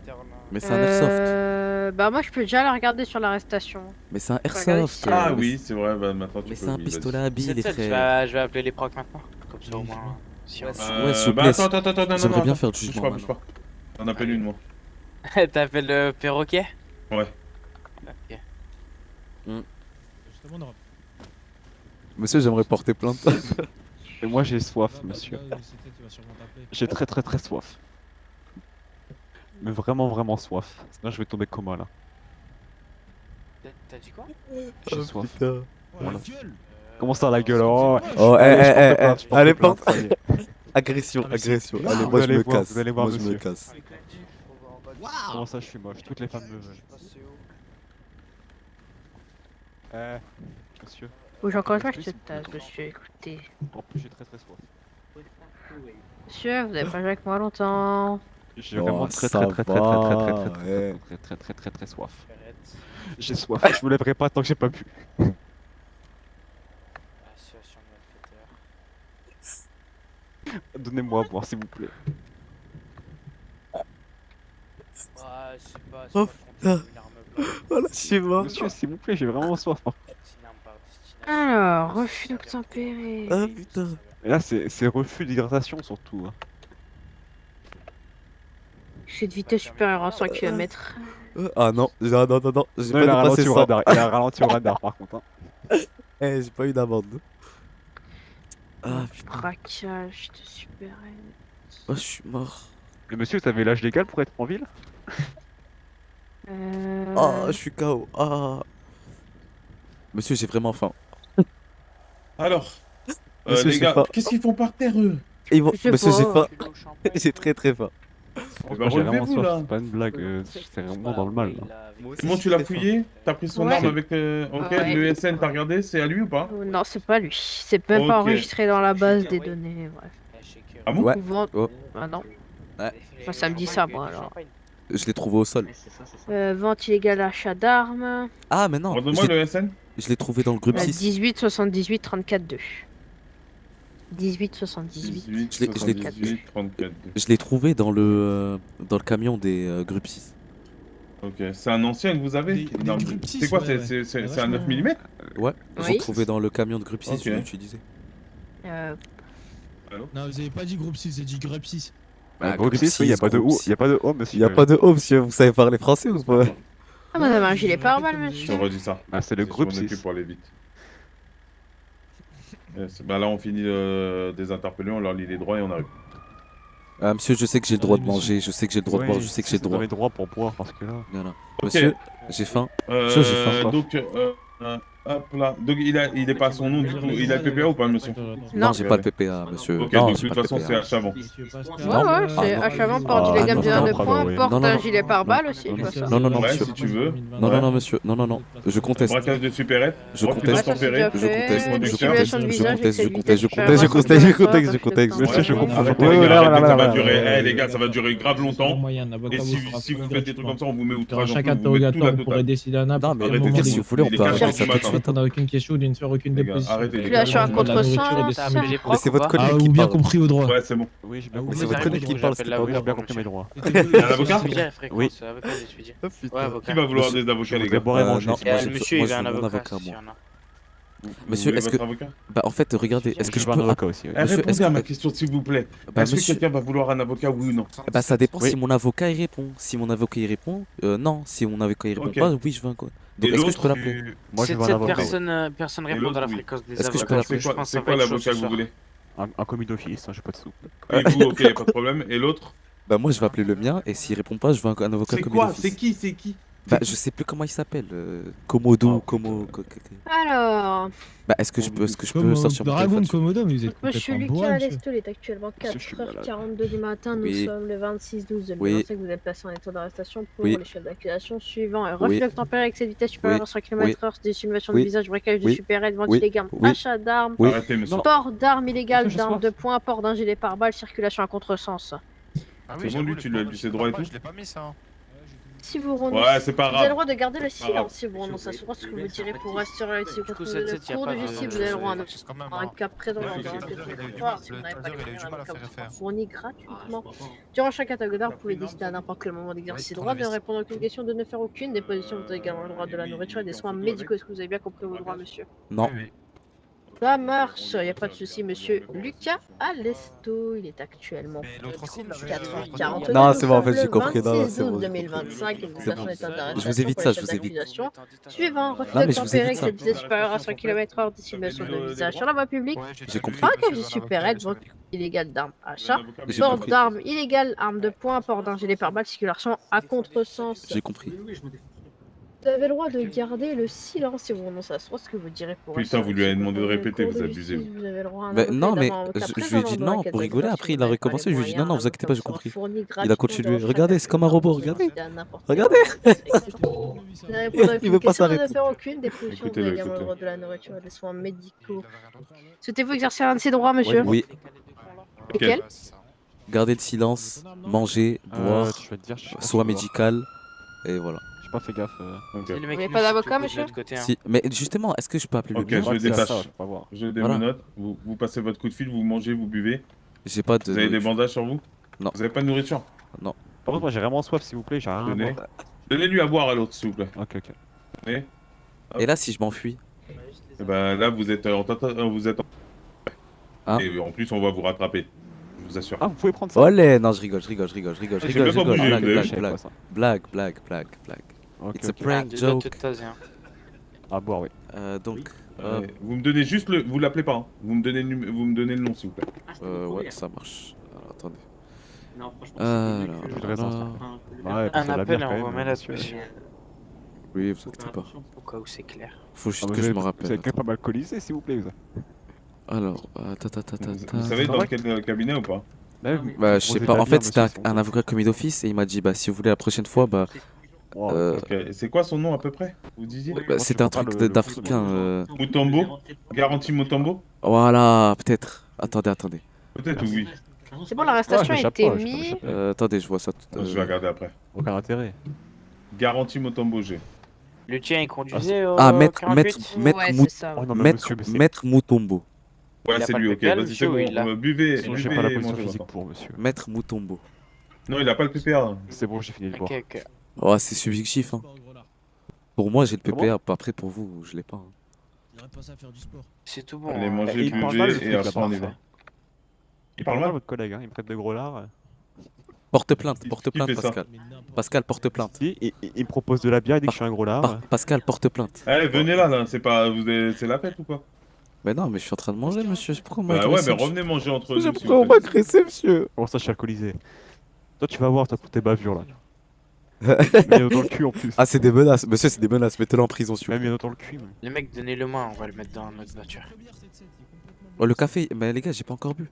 Mais c'est un airsoft. Bah, moi, je peux déjà la regarder sur l'arrestation. Mais c'est un Regardez airsoft. si- Ah mais oui, c'est vrai, bah maintenant tu Mais peux. c'est un oui, pistolet à vas-y. billes, les Je frères. vais appeler les procs maintenant. Comme ça au moins. Si on... Ouais, s'il vous Bah plaît, attends, non, j'aimerais non, bien attends, faire du bouge jugement pas, bouge pas. T'en appelles une, moi. T'appelles le perroquet? Ouais. Ok. Justement, on aura- Monsieur, j'aimerais porter plainte. Et moi, j'ai soif, Bah, monsieur. là, c'était, tu vas sûrement taper. J'ai très soif. Mais vraiment, vraiment soif. Sinon, je vais tomber coma là. T'as dit quoi? J'ai soif. Putain. Voilà. Comment ça, la gueule? Oh, Oh, allez, je porte plainte, je porte allez, plainte, porte. ça y est. Agression, agression. Vous Allez, moi je allez me voir, casse. vous allez voir, Moi je me monsieur. casse. Comment ça, je suis moche? Toutes les femmes me veulent. Monsieur. Ou j'ai encore une fois, Est-ce je que te c'est tasse, monsieur, écoutez. En plus, j'ai très très soif. Monsieur, vous avez pas joué avec moi longtemps. J'ai Oh, vraiment très ça très très très très va, très très très ouais. très très très très très soif. J'ai soif, je me lèverai pas tant que j'ai pas bu. Association malfaiteur. Donnez-moi à boire s'il vous plaît. Ah, c'est pas. Oh, pas putain. Voilà, je suis mort. Monsieur, s'il vous plaît, j'ai vraiment soif. Alors, refus d'obtempérer. Ah putain. Et là, c'est refus d'hydratation surtout. Hein. J'ai de vitesse supérieure à 100 km. Ah non, non, non, non, non, j'ai Non, pas il a dépassé ralenti au 100. radar. Il a ralenti au radar par contre. Hein. Eh, j'ai pas eu d'amende. Ah putain. Braquage de super. Oh, je suis mort. Mais monsieur, vous avez l'âge légal pour être en ville? Oh, je suis KO. Ah. Monsieur, j'ai vraiment faim. Alors, Monsieur, les j'ai gars, faim. qu'est-ce qu'ils font par terre, eux? Ils vont... Je sais Monsieur, j'ai pas. faim. J'ai très très faim. Eh ben, J'ai vraiment relevez-vous, soif, là. c'est pas une blague, c'est vraiment dans le mal. Là. Comment tu l'as fouillé? T'as pris son Ouais. arme avec... Ok, Ouais. le SN, t'as regardé? C'est à lui ou pas? Non, c'est pas lui. C'est même pas Ok. enregistré dans la base des données. Bref. Ah bon? Ouais. Vente- Oh. Ah non. Ouais. Enfin, ça me dit ça, moi, alors. Je l'ai trouvé au sol. Vente illégale d'achat d'armes. Ah, mais non. Redonne-moi le SN. Je l'ai trouvé dans le groupe 6. 18 78 34 2. 18 78. 18, Je l'ai- 78, 34. Je l'ai trouvé dans le camion des groupes 6. Ok, c'est un ancien que vous avez? Des Non, groupes c'est 6, quoi? ouais, C'est un 9 mm? Ouais, j'ai Oui. trouvé dans le camion de groupe 6, Ok. je l'ai utilisé. Non, vous avez pas dit groupe 6, vous avez dit groupe 6. Bah, Groupe 6, oui, y a pas de groupe O, six. y a pas de O, monsieur. Y a pas de O, monsieur, vous savez parler français ou pas? Ah, vous avez un gilet pare-balles, Je monsieur. redis ça. Ah, c'est le Je groupe m'en occupe 6. pour aller vite. Yes. Bah là, on finit des interpellés, on leur lit les droits et on arrive. Ah, monsieur, je sais que j'ai le droit de Allez, monsieur. manger, je sais que j'ai le droit de boire, je sais que j'ai le Vous droit. avez droit pour boire parce que là. Voilà. Ok. Monsieur, j'ai faim. Monsieur, j'ai faim. Donc, hop là. Donc, il est pas à son nom du coup. Il a le PPA ou pas, monsieur? Non, j'ai pas le PPA, monsieur. Ok, Non, donc de j'ai toute pas le façon, c'est PPA. à Chavon. Ouais, ouais, c'est non. achavant, porte Ah, illégale non, de non, de bravo, points, oui. porte Non, non, un non. gilet pare-balles aussi, Non, je vois ça. non, non, non, Ouais, monsieur. si tu veux. Non, non, non, monsieur. Non, non, non. Je conteste. Braquage de supérette. Je refus conteste. d'obtempérer. Je Je conteste. Je Conducteur. conteste. Simulation de Je visage, conteste. Je excès de conteste. Je vitesse, conteste. Je supérieure à conteste. Je 100 conteste. Je conteste. Ouais, Monsieur, je comprends. arrêtez, les gars, arrêtez, ça va durer. Eh, les gars, ça va durer grave longtemps. Et si vous faites des trucs comme ça, on vous met outrage en Chaque plus, on vous met tout la interrogatoire, vous pourrez totale. décider à Non, n'importe mais quel arrêtez, moment. les gars, si vous voulez, on Il est peut 4 arrêter heures ça du tout de matin. suite. On n'a aucune question ou de ne faire aucune Les gars, déposition. arrêtez, les Tu gars. l'as sur un De la nourriture et des contresens, services. ça. Mais c'est votre collègue Ah, qui ou bien parle. compris au droit. Ouais, c'est bon. Oui, j'ai Ah, bien oui, compris. C'est votre collègue qui parle, c'est pas J'ai moi. bien compris mes droits. Il y a un avocat? Oui. Oui. Avocat, je suis dit. Oh, Ouais, putain. avocat. Qui va vouloir Monsieur- des avocats, les voudrais gars? boire et manger. non, s'il Et vous moi, plaît. monsieur, moi, il je a un veux mon avocat. avocat, s'il y moi. en a. Monsieur, Vous est-ce voulez que. votre avocat? Bah, en fait, regardez, est-ce que je veux un peux. avocat aussi. oui. Eh, Monsieur, répondez est-ce à que- ma question, s'il vous plaît. Bah, Est-ce que monsieur. quelqu'un va vouloir un avocat, oui ou non? Bah, ça dépend Oui. si mon avocat y répond. Si mon avocat y répond, non. Si mon avocat y répond Ok. pas, oui, je veux un quoi. Donc, Et est-ce que je peux l'autre, l'appeler? Moi, je veux un Cette avocat. personne Et répond l'autre, à la oui. fréquence des Est-ce que je peux avocats. l'appeler? Je pense que ça C'est va quoi être chaud l'avocat ce que vous soir. voulez? Un commis d'office, hein, j'ai pas de sous. Et vous, ok, y a pas de problème. Et l'autre? Bah, moi, je vais appeler le mien, et s'il répond pas, je veux un avocat C'est comme quoi? d'office. C'est qui? C'est qui? Bah, je sais plus comment il s'appelle. Komodo, Oh, Komo. Alors, Bah, est-ce que je peux Comme sortir mon Dragon téléphone? de Komodo, mais vous êtes monsieur complètement Lucas bourré, monsieur. Alesto, il est actuellement Monsieur, je suis malade. 4h42 du matin. Nous Oui. sommes le 26/12/2025. Oui. Vous êtes placé en état d'arrestation pour Oui. les chefs d'accusation suivants. Oui. Refus d'obtempérer avec cette vitesse supérieure Oui. à 100 km/h, des simulations de Oui. visage, braquage de Oui. supérette, vente Oui. illégale, Oui. achat d'armes, Oui. Arrêtez, monsieur. port d'armes illégales, Monsieur, j'ai d'armes soif. de poing, port d'un gilet pare-balles, circulation à contresens. Ah C'est bon, lui, tu lui as lu ses droits et tout? Je l'ai pas mis ça. Si vous renoncez, Ouais, c'est pas vous avez le grave. droit de garder le grave. silence si vous renoncez à ce droit, ce que vous direz pour assurer si vous Du coup, contrôlez cette le tête, y a cours pas de de- justice, vous avez le droit à Quand même, un hein. cas présent Ouais, dans le le taser, territoire. il a eu du Si mal, vous le n'avez pas taser, il a eu quelqu'un du mal à avocat, faire vous sera faire. fourni gratuitement. Durant chaque interrogatoire, vous pouvez décider à n'importe quel moment d'exercer ses Oui, droits, de ne tournevis. répondre à aucune question, de ne faire aucune déposition. Vous avez également le droit de la nourriture et des soins médicaux. Est-ce que vous avez bien compris vos droits, monsieur? Non. Oui, oui. Ça marche, il n'y a pas de souci, monsieur Lucas Alesto. Il est actuellement Mais l'autre aussi, il l'avait- 4h42. Non, c'est bon, en fait, j'ai compris. Non, Le c'est bon, 26 j'ai compris. 2025, et vous C'est placez bon. en état d'arrestation Je vous évite pour ça, les je chefs vous évite. d'accusation. Suivant, refus Non, mais je vous d'obtempérer évite avec ça. cette vitesse supérieure à 100 km/h, dissimulation de visage sur la voie publique. Ouais, J'ai compris. Braquage Je de veux un avocat, supérette, je veux un avocat. illégal d'armes, achat. J'ai Port compris. d'armes illégal, arme de poing, port d'un gilet pare-balles, circulation à contresens. J'ai compris. Vous avez le droit de garder le silence si vous renoncez à ce que vous direz pour Putain, assurer vous lui avez que demandé de pendant le répéter, cours vous de abusez. justice, vous avez le droit à un Mais avocat non, mais d'avoir un avocat je lui ai présent dit dans non l'enquête pour rigoler. d'adresse. Après, Si il vous a n'avez pas recommencé. les Je lui ai dit non, non, moyens, vous inquiétez pas, j'ai sera compris. fourni Il a gratuitement continué. devant chaque Regardez, c'est comme un robot. Regardez. à n'importe Regardez. quel moment. Vous n'avez pas Il veut pas question, vous s'arrêter. n'avez faire aucune des positions, vous Écoutez-le, avez également le écoutez-le. droit de la nourriture et des soins médicaux. Souhaitez-vous exercer un de ces droits, monsieur? Oui. Lesquels? Garder le silence, manger, boire, Je vais te dire, je sais pas, soins je vais voir. médical, et voilà. J'ai pas fait gaffe. Ok, Le mec Vous n'avez nous pas fout d'avocat, tout de monsieur? l'autre côté, hein. Si, mais justement, est-ce que je peux appeler le ok, mien je le C'est détache. ça, je vais pas voir. Je Voilà. démenote. Vous passez votre coup de fil, vous mangez, vous buvez. J'ai pas de. Vous avez des nourriture. bandages sur vous? Non. Vous avez pas de nourriture? Non. Par contre, moi j'ai vraiment soif, s'il vous plaît, j'ai rien à Donnez. boire. Donnez-lui à boire à l'autre, s'il vous plaît. Ok, ok. Donnez. Et là, si je m'enfuis. Et ben là, vous êtes vous êtes Hein? Et en plus, on va vous rattraper. Je vous assure. Ah, vous pouvez prendre ça? Olé, non, je rigole. J'ai je même rigole. pas bougé, Blague, vous avez blague, vu? Je savais blague, pas ça. blague. Ok, It's a ok. prank De joke. toute tasse, hein. À boire, oui. Donc, Vous me donnez juste le. Vous l'appelez pas, hein. Vous me donnez le nom, s'il vous plaît. ouais, ça marche. Alors, attendez. Non, franchement, Alors, Je voudrais ça. Ouais, parce Un que la appel bière, et quand on même, remet la monsieur. pression. oui, vous inquiétez pas. Au cas où c'est clair. Faut juste Ah, que je me Vous rappelle. êtes quand même pas mal alcoolisé, s'il vous plaît. Vous. Alors, Vous savez dans quel cabinet ou pas? Bah, Bah, je sais pas. En fait, c'était un avocat commis d'office et il m'a dit, bah, si vous voulez la prochaine fois, bah, Ok. Et c'est quoi son nom à peu près? Vous disiez? bah, c'était un truc d'africain. Mutombo? Garantie Mutombo? Voilà, peut-être. Attendez. Peut-être oui. C'est bon, l'arrestation a été pas, mise. Attendez, je vois ça. Je vais regarder après. Aucun intérêt. Garantie Mutombo, j'ai. Le tien, il conduisait au Ah, maître 48? Ouais, c'est ça. Oh non, mais Maître monsieur, mais c'est- Maître Moutombo. Ouais, Il a c'est pas lui, le ok. PPA, Vas-y, c'est monsieur, ou bon. il l'a? Buvez, Sinon, j'ai buvez pas la et position mangez physique maintenant. pour monsieur. Maître Moutombo. Non, il a pas le PPA. C'est bon, j'ai fini de boire. Ok, ok. Oh, c'est subjectif, hein. Pour moi, j'ai le Comment PPA. Après, pour vous, je l'ai pas. hein. Il arrête pas ça à faire du sport. C'est tout bon. Allez, hein. mangez, il parle mal, le buvez et flic, après là, on y va. parfait. Il parle mal? votre collègue, hein. Il me prête de gros lards. Porte plainte, Qui porte fait plainte, ça? Pascal. Pascal, porte plainte. Si, il me propose de la bière, il dit que je suis un gros lard. Pascal, porte plainte. Allez, venez là, c'est pas. C'est la fête ou quoi? Mais non, mais je suis en train de manger, monsieur. Pourquoi on m'a Bah ouais, agressé, mais monsieur revenez manger entre nous. s'il Pourquoi vous on plaît. m'a agressé, monsieur Comment ça, je suis alcoolisé? Toi, tu vas voir, toi, pour tes bavures là. Mais dans le cul en plus. Ah, c'est des menaces. Monsieur, c'est des menaces. Mettez-le en prison, s'il vous Même plaît. dans le cul. moi. Le mec, donnez-le-moi, on va le mettre dans notre voiture. Oh, le café. Mais les gars, j'ai pas encore bu. Vous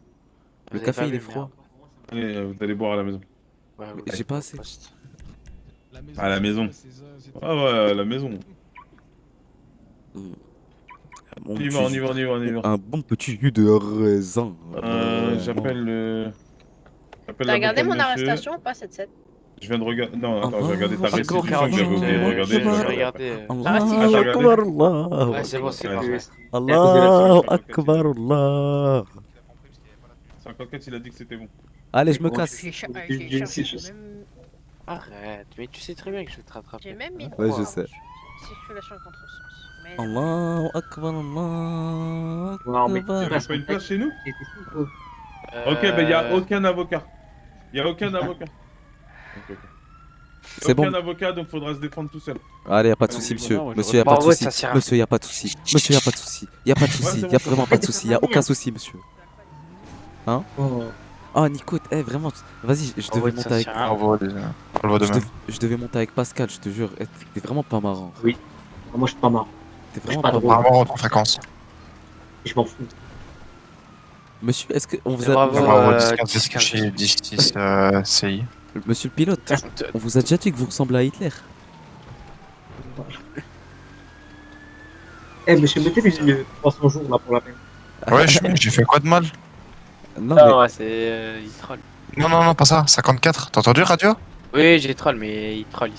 Le avez café, pas il est bu, froid. Allez, vous allez boire à la maison. Ouais, Mais j'ai pas assez. poste. À la maison. Ah ouais, à la maison. Mon On y va, on y va, on y va, on y va. Un bon petit jus de raisin. J'appelle le. T'as regardé mon arrestation ou pas, 7-7? Je viens de regarder. Non, attends, j'ai regardé ta C'est bon, restitution que j'avais oublié de regarder. j'ai je vais regardé. Allahu Akbar, Allah. Ouais, c'est bon, c'est Ouais, parfait. Allahu Akbar, Allah. 54, il a dit que c'était bon. Allez, je me casse. Arrête, mais tu sais très bien que je vais te rattraper. J'ai même mis Ouais, droit. je sais. Circulation à contresens. Mais Allahu Akbar, Allah. Non, mais Il y avait pas une place chez nous? Euh, Ok, bah il y a aucun avocat. Il y a aucun avocat. Ok, ok. C'est bon. Aucun avocat, donc faudra se défendre tout seul. Allez, y a pas de souci, monsieur. non, moi, Monsieur, y a Bah pas de ouais, souci. ça sert à Monsieur, y a pas de souci. Monsieur, y a pas de souci. Y a pas de souci. c'est Y a bon, c'est vraiment bon. pas de souci. Y a aucun souci, monsieur. Hein? Oh. Oh, Nico, vas-y, je Oh, devais ouais, monter ça avec. sert à rien. On le voit demain. Je devais monter avec Pascal, je te jure. T'es vraiment pas marrant. Moi, je suis pas marrant. T'es vraiment pas pas drôle. marrant. Vraiment, rentre en fréquence. Je m'en fous. Monsieur, est-ce qu'on vous Bravo. a. Bravo, euh, 10 chez 10 CI. Monsieur le pilote, on vous a déjà dit que vous ressemblez à Hitler. Eh, monsieur, mettez les 300 jours là pour la peine. Ouais, j'ai fait quoi de mal? Non, mais. Non, ouais, c'est. Il troll. Non, pas ça. 54. T'as entendu, radio? Oui, j'ai troll, mais il troll.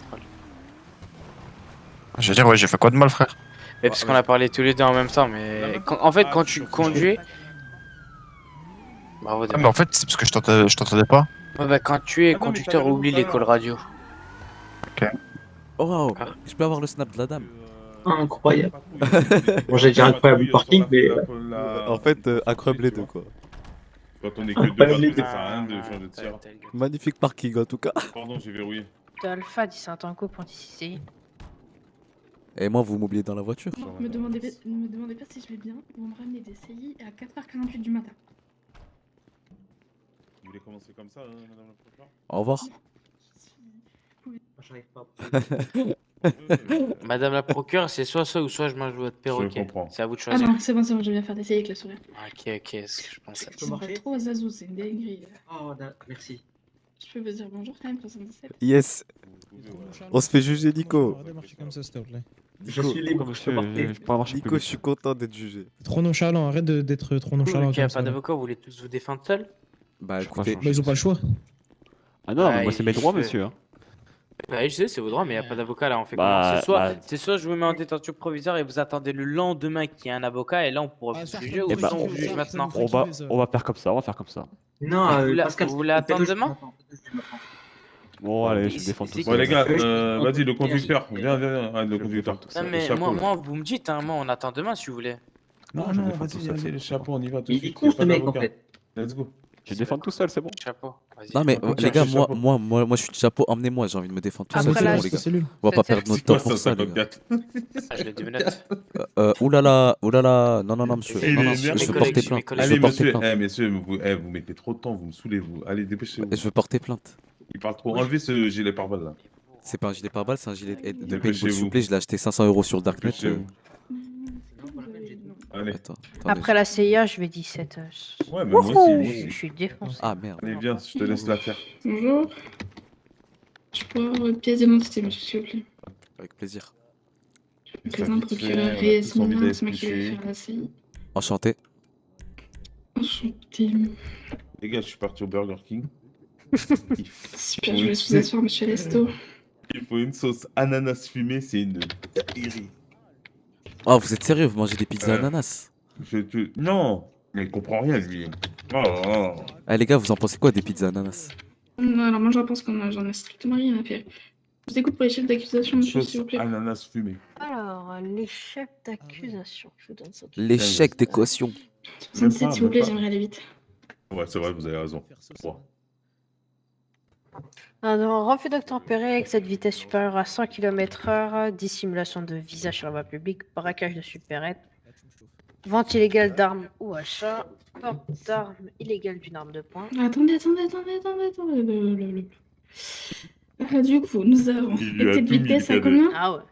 Je veux dire, ouais, j'ai fait quoi de mal, frère? Mais parce qu'on a parlé tous les deux en même temps, mais. En fait, quand tu conduis. Bravo, Ah, mais en fait, c'est parce que je t'entendais pas. Ouais, bah, quand tu es Ah non, mais conducteur, t'avais oublie raison, l'école radio. Oh, wow. Ah. Je peux avoir le snap de la dame. Incroyable. Bon, j'ai dit incroyable le parking, mais. En fait, incroyable les deux, quoi. Quand on est que deux parties, ça sert à rien de changer de tir. Magnifique parking, en tout cas. Pardon, j'ai verrouillé. Alpha 10 Tango pour ici. Et moi, vous m'oubliez dans la voiture. Ne me demandez pas si je vais bien. Ils vont me ramener des CI à 4h48 du matin. commencer comme ça, hein, madame la procureure. Au revoir. J'arrive pas. Madame la procureure, c'est soit ça ou soit je mange votre perroquet. comprends. C'est à vous de Ah choisir. non, c'est bon, je viens faire des avec le sourire. Ok, c'est ce que je pensais. peux marcher? Trop Zazou, c'est une dinguerie. Oh, merci. Je peux vous dire bonjour quand même, 77. Yes. On se fait juger, Nico. Arrête de marcher comme ça, s'il te plaît. Je suis libre, je peux porter. Je peux marcher Nico, je suis content d'être jugé. Trop nonchalant, arrête d'être trop nonchalant Ok, comme pas ça. d'avocat, vous voulez tous vous défendre seul? Bah Je crois écoutez, changer. Bah, ils ont pas le choix. Ah non, mais Ah, moi c'est mes il droits, fait- monsieur. Hein. Bah, je sais, c'est vos droits, mais il n'y a pas d'avocat là. On fait Bah, comment? bah- C'est soit je vous mets en détention provisoire et vous attendez le lendemain qu'il y a un avocat et là on pourra Ah, vous ça, juger ça, ou Eh bah, sinon on ça, vous ça, juge ça, maintenant. ça, On va faire comme ça, on va faire comme ça. Non, Pascal, vous voulez attendre demain? Bon, allez, Mais je me c'est- défends c'est tout Bon, seul. les gars, vas-y, le conducteur. Viens, le conducteur. Non, mais chapeau, moi, là. vous me dites, hein, moi on attend demain si vous voulez. Non, je non, défends tout vas-y, seul. vas-y, le chapeau, on y va tout de Il suite. est con, ce mec, en d'avocat. fait. Let's go. Je vais défendre tout seul, c'est bon. Chapeau. Vas-y. non mais on les gars, cherche le moi je suis de chapeau, emmenez-moi, j'ai envie de me défendre tout Après seul, la- c'est bon les gars. cellule. On va pas C'est- perdre notre C'est quoi temps pour ça les gars. 154? Ah, je l'ai deviné. Oulala, non monsieur, Il non, est non, énervé. je Mes veux collègues, porter mes plainte, collègues. je Allez, veux porter monsieur, plainte, monsieur, vous mettez trop de temps, vous me saoulez, vous. Allez, dépêchez-vous. je veux porter plainte. Il parle trop. Enlevez ce gilet pare-balles là. C'est pas un gilet pare-balles, c'est un gilet de paintball Dépêchez-vous. s'il vous plaît, je l'ai acheté 500 € sur le Darknet. Dépêchez-vous. Allez. Attends, Après la CIA, je vais 17. Ouais, mais moi aussi, moi aussi. Je suis défoncé. Ah merde. Allez, viens, je te laisse la faire. Bonjour. Je peux avoir votre pièce d'identité, monsieur, s'il vous plaît. Avec plaisir. Je me Ça présente, vite fait, procureur on a Reyes tous envie Monin, d'aller c'est moi qui vais se faire la CI. Enchanté. Enchanté. Les gars, je suis parti au Burger King. Super, je vais vous asseoir, monsieur Lesto. Il faut une sauce ananas fumée, c'est une dinguerie. Oh, vous êtes sérieux, vous mangez des pizzas Ouais. ananas? Non, mais il comprend rien, lui. Oh. Eh les gars, vous en pensez quoi des pizzas ananas? Non, alors moi, je pense qu'on j'en ai strictement rien à faire. Je vous écoute pour les chefs d'accusation, monsieur, s'il Sauce vous plaît. ananas fumée. Alors, les chefs d'accusation, je vous donne ça. L'échec des cautions. 77, s'il vous plaît, même pas. j'aimerais aller vite. Ouais, c'est vrai, vous avez raison. Ouais. Alors, refus d'obtempérer, excès de vitesse supérieure à 100 km/h, dissimulation de visage sur la voie publique, braquage de supérette, vente illégale d'armes ou achat, porte d'armes illégale d'une arme de poing. Attendez. Du coup, nous avons Il lui a excès de tout mis, vitesse le à cadet. combien? Ah ouais.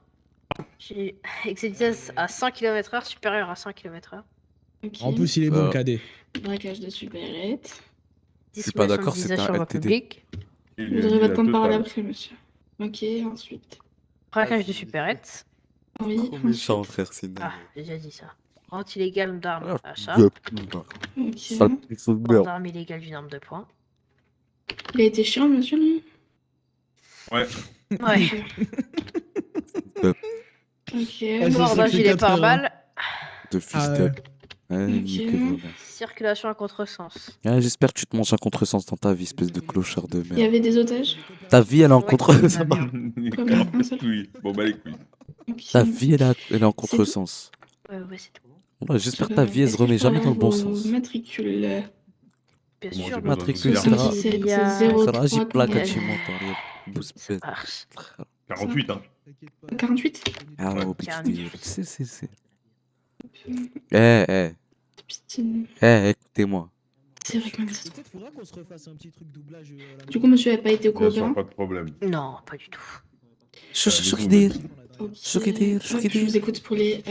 J'ai excès de vitesse à 100 km/h, supérieur à 100 km/h. Ok. En plus, il est bon, le cadet. Braquage de supérette. Je suis pas Dissimulation d'accord, de c'est visage un sur la voie LTD. publique, Il Je lui a voudrais mis votre la temps de parole totale. après, monsieur. Ok, ensuite. braquage de supérette. Oui, Trop méchant frère, c'est une Ah, j'ai déjà dit ça. Vente illégale d'armes, achat, ok. Sale putain de porte merde. d'armes illégale d'une arme de poing. Il a été chiant, monsieur, là? Ouais. Ouais. Ok. Mordage gilet pare-balles. De fils de... Ouais, niquez vraiment. Circulation à contresens. Ah, j'espère que tu te manges un contresens dans ta vie, espèce de clochard de Il y merde. avait des otages? Ta vie, elle est en Ouais, contresens. ça va bien. Comment un seul? Oui, bon bah les couilles. Ok. Ta vie, elle est en contresens. Ouais, c'est tout. Ouais, j'espère que ta vie, elle se Est-ce que remet je peux jamais dans le bon avoir vos sens. matricules? Bien Bon, sûr. j'ai besoin de Matricule, vous c'est dire. là. 77 Il y a- 03 Ça ragit plaque à 34. Chimotari. Ça marche. 48, hein. 48? Ah, Ouais. oh, bitch, 48. c'est. Eh, écoutez-moi. C'est vrai que même ça. Peut-être faudra qu'on se refasse un petit truc doublage. Du coup, monsieur n'a pas été au Bien sûr, coopérant? pas de problème. Non, pas du tout. Chokidir. Ok. Chokidir, Je vous écoute pour les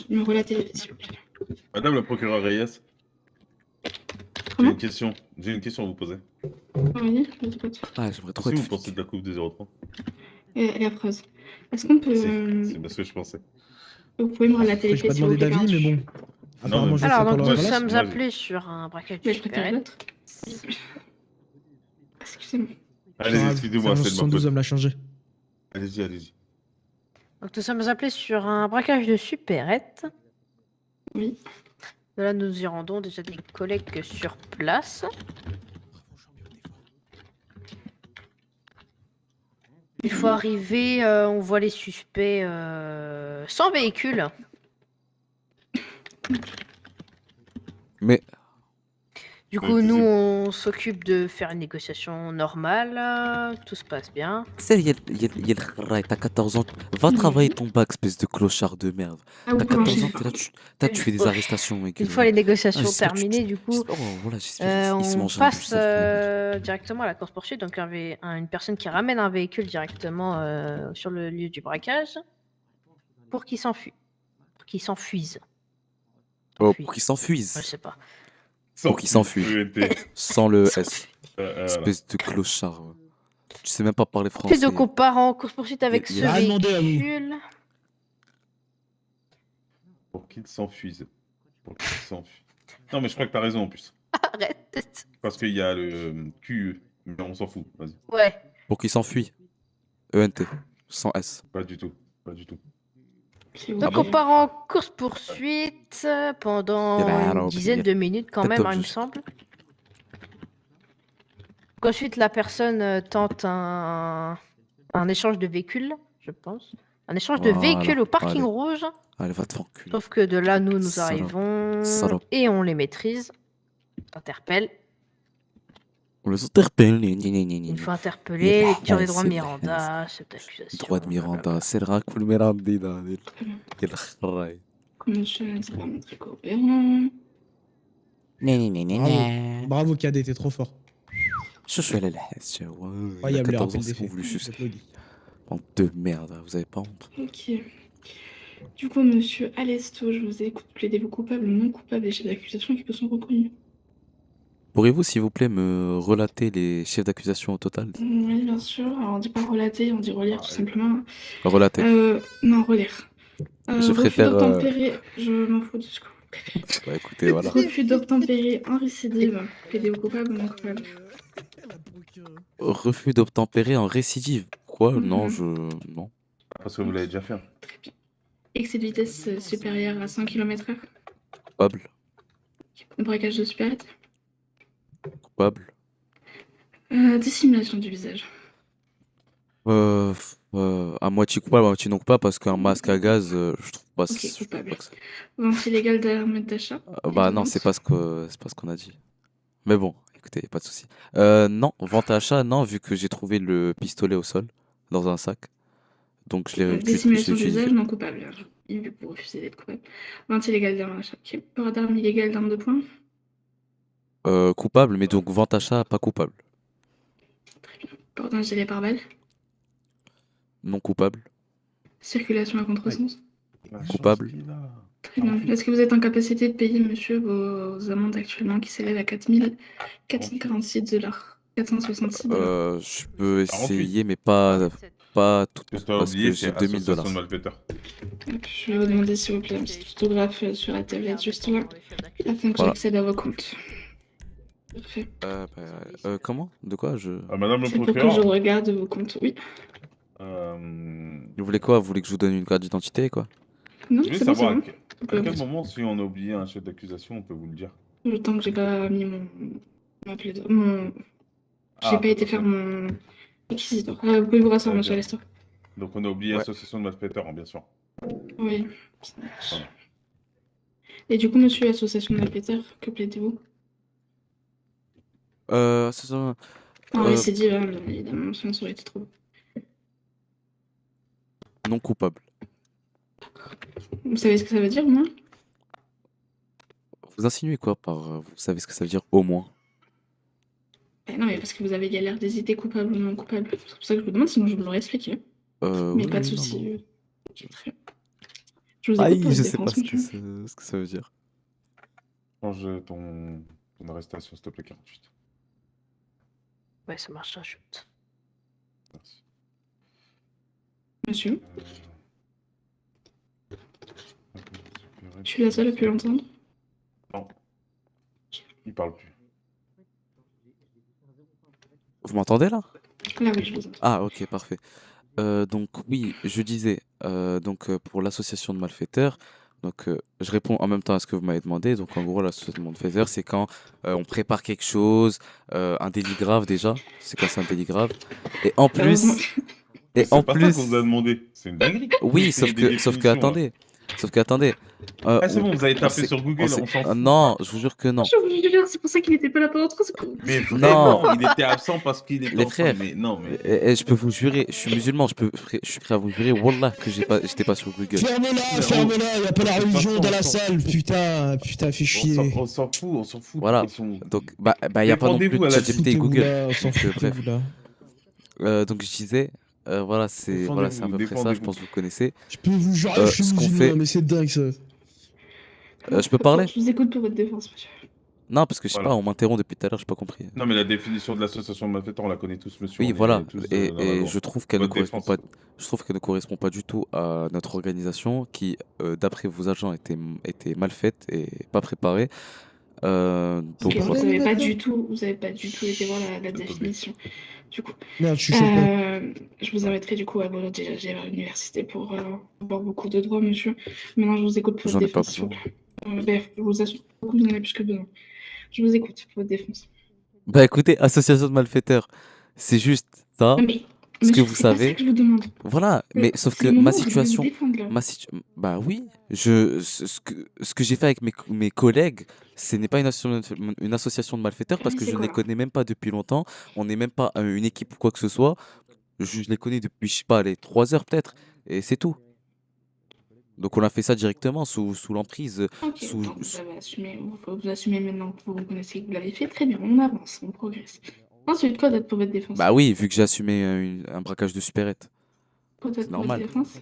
numéros de la télé, s'il vous plaît. Madame la procureure Reyes, j'ai Comment? une question. J'ai une question à vous poser. Oui, je vous écoute. Ah, j'aimerais trop Qu'est-ce que être vous pensez de la coupe de 0,3? Et après, est-ce qu'on peut... C'est parce que je pensais. Vous pouvez me rendre la J'ai télé, pas s'il vous demandé plaît, d'avis, mais gratuit. bon. Apparemment, je le fais Alors, pour donc, leur nous place. sommes moi, appelés sur un braquage de Mais je préfère supérette. l'autre. Excusez-moi. Allez, excusez-moi, c'est de ma 72 faute. hommes l'a changé. Allez-y, allez-y. Donc, nous sommes appelés sur un braquage de supérette. Oui. De là, nous y rendons déjà des collègues sur place. Une fois arrivé, on voit les suspects sans véhicule. Mais Du coup, nous, on s'occupe de faire une négociation normale. Tout se passe bien. C'est t'as 14 ans. Va travailler ton bac, espèce de clochard de merde. Ah, vous T'as pouvez 14 ans, enchaîner. t'es là, tu fais des arrestations, mec. Une fois les négociations j'espère que terminées, du coup, Oh, voilà, j'espère qu'ils se on mangent un passe bus, directement à la course-poursuite. Donc, une personne qui ramène un véhicule directement sur le lieu du braquage pour qu'il s'enfuit. Pour qu'il s'enfuise. Oh, pour qu'ils s'enfuisent. Je sais pas. Pour qu'ils s'enfuient. Sans le S. Voilà. Espèce de clochard. Ouais. Tu sais même pas parler Puis français. donc, on part en course-poursuite avec Il y ce a rien demandé à vous. véhicule. Pour qu'il s'enfuise. Pour qu'il s'enfuit. Non, mais je crois que t'as raison en plus. Arrête. Parce qu'il y a le QE. Mais on s'en fout, vas-y. Ouais. Pour qu'ils s'enfuient. ENT. Sans S. Pas du tout. Pas du tout. Donc, on part en course-poursuite pendant une dizaine de minutes quand même, il me semble. Donc, ensuite, la personne tente un échange de véhicules, je pense. Un échange de véhicules au parking rouge. Allez, va te faire enculer. Sauf que de là, nous Salope. arrivons Salope. et on les maîtrise. Interpelle. On les interpelle. Une fois interpellé, lecture des droits de Miranda, chef d'accusation. Droit de Miranda. C'est le rack ou le Miranda. Quel rail. Monsieur l'indispensable est très coopérant. Bravo, Cadet, t'es trop fort. Je suis allé à la Hesse. Incroyable, 14 ans, rappel c'est des qu'on faits. voulu sucer. J'applaudis. Bande de merde, vous avez pas honte. Ok. Du coup, monsieur Alesto, je vous écoute. Plaidez-vous coupable ou non coupable des chefs d'accusation qui vous sont reconnus? Pourriez-vous, s'il vous plaît, me relater les chefs d'accusation au total? Oui, bien sûr. Alors, on dit pas relater, on dit relire tout simplement. Relater. Non, relire. Je préfère, Refus d'obtempérer, je m'en fous du coup. Bah écoutez, voilà. Refus d'obtempérer en récidive. Plaidez-vous coupable ou non coupable? Refus d'obtempérer en récidive. Quoi? Non, non. Parce que vous l'avez déjà fait. Excès de vitesse supérieure à 100 km/h. Coupable. Braquage de supérette. Coupable. Dissimulation du visage. À moitié coupable, à moitié non coupable, parce qu'un masque à gaz, je trouve pas. Ok, je trouve coupable. pas que Vente illégale d'armes d'achat. bah non, c'est pas ce qu'on a dit. Mais bon, écoutez, y a pas de souci. Non, vente à achat, non, vu que j'ai trouvé le pistolet au sol dans un sac. Donc je l'ai Dissimulation du utilisé. visage non coupable. Vu que vous refusez d'être coupable. Vente illégale d'armes d'achat. Ok. Port d'armes illégales d'armes de poing. Coupable, mais donc vente achat, pas coupable. Port d'un gilet pare-balles. Non coupable. Circulation à contresens. Coupable. Très bien. Est-ce que vous êtes en capacité de payer, monsieur, vos amendes actuellement qui s'élèvent à 4 446 $. 466 $. Je peux essayer, mais pas tout, Ce que t'as parce oublié, que j'ai c'est 2000 association $. de malfaiteurs. Je vais vous demander, s'il vous plaît, un petit photographe sur la tablette juste là, afin que Voilà. j'accède à vos comptes. Parfait. Comment? De quoi Madame le C'est pour que je procureur. regarde vos comptes, oui. Vous voulez quoi? Vous voulez que je vous donne une carte d'identité, quoi? Non, Je voulais c'est bon, savoir c'est à bon. quel moment, si on a oublié un chef d'accusation, on peut vous le dire. Le temps que j'ai pas mis mon... J'ai pas été faire mon réquisitoire. Vous pouvez vous rasseoir, monsieur Alestor. Donc on a oublié association de malfaiteurs, hein, bien sûr. Oui, ça marche. Et du coup, monsieur, association de malfaiteurs, que plaidez-vous? C'est ça. En récidive, hein, bien évidemment, sinon ça aurait été trop. Non coupable. Vous savez ce que ça veut dire, au moins? Vous insinuez quoi par vous savez ce que ça veut dire au moins? Non, mais parce que vous avez galère d'hésiter coupable ou non coupable. C'est pour ça que je vous demande, sinon je vous l'aurais expliqué. Mais Oui, pas de oui, non, soucis. non. Ok, très bien. Je vous écoute pour je votre sais pas défense, monsieur. ce que ça veut dire. Change ton arrestation, s'il te plaît, 48. Ouais, ça marche, chute. Merci. Monsieur, je suis la seule à pu l'entendre. Non. Il parle plus. Vous m'entendez là? Là, oui, je vous entends. Ah, ok, parfait. Donc oui, je disais, pour l'association de malfaiteurs, je réponds en même temps à ce que vous m'avez demandé. Donc en gros, l'association de malfaiteurs, c'est quand on prépare quelque chose, un délit grave déjà, c'est quand c'est un délit grave. Et en plus, C'est pas ça qu'on vous a demandé. C'est une dinguerie. oui, C'est sauf des que définitions, attendez, Sauf que attendez. Ah, c'est bon, vous avez tapé s'est- sur Google, on s'en fout. Non, je vous jure que non. Je vous jure, c'est pour ça qu'il était pas là pendant 3 secondes. Mais Non. vraiment, il était absent parce qu'il était Les en train. frères, Mais non, mais. je peux vous jurer, je suis musulman, je suis prêt à vous jurer, wallah, que j'étais pas sur Google. Ferme-la, y a pas la religion dans la salle, putain, fais chier. On s'en fout. Voilà. Ils sont- Donc, y a pas non plus Défendez-vous à la ChatGPT et Google. Foutez-vous là, on s'en Donc, fout, bref. foutez-vous là. Donc je disais, voilà, c'est à peu près ça, je défendez-vous. pense que vous connaissez. Je peux vous jurer, je suis ce qu'on musulman, fait. mais c'est dingue ça. Je peux parler? Je vous écoute pour votre défense, monsieur. Non, parce que je sais Voilà. pas, on m'interrompt depuis tout à l'heure, j'ai pas compris. Non, mais la définition de l'association de malfaiteurs, on la connaît tous, monsieur. Oui, on est voilà. tous, Et, dans la et loi. je trouve qu'elle ne Votre correspond défense. pas. Je trouve qu'elle ne correspond pas du tout à notre organisation, qui, d'après vos agents, était mal faite et pas préparée. Donc Ok, voilà. vous avez pas du tout été voir la définition. Du coup, Merde, je suis choqué. je vous inviterai du coup à vous diriger vers l'université pour avoir vos cours de droit, monsieur. Maintenant, je vous écoute pour J'en votre ai pas défense. s'il vous besoin. plaît. Bref, je vous assure que vous en avez plus que besoin. Je vous écoute pour votre défense. Bah écoutez, association de malfaiteurs, c'est juste ça. Non, mais Ce que monsieur, vous c'est pas ça savez. que je vous demande. Voilà, mais sauf c'est que le moment ma où vous devez situation, vous défendre, là. bah oui, ce que j'ai fait avec mes collègues, ce n'est pas une association de malfaiteurs parce Oui, que c'est je ne quoi, les alors connais même pas depuis longtemps. On n'est même pas une équipe ou quoi que ce soit. Je les connais depuis, je sais pas, les 3 heures peut-être, et c'est tout. Donc on a fait ça directement sous l'emprise, Ok, sous, donc sous- vous assumez maintenant que vous reconnaissez que vous l'avez fait. Très bien, on avance, on progresse. Ensuite, quoi d'autre pour votre défense? Bah oui, vu que j'ai assumé un braquage de supérette. Quoi d'autre C'est pour votre normal. défense?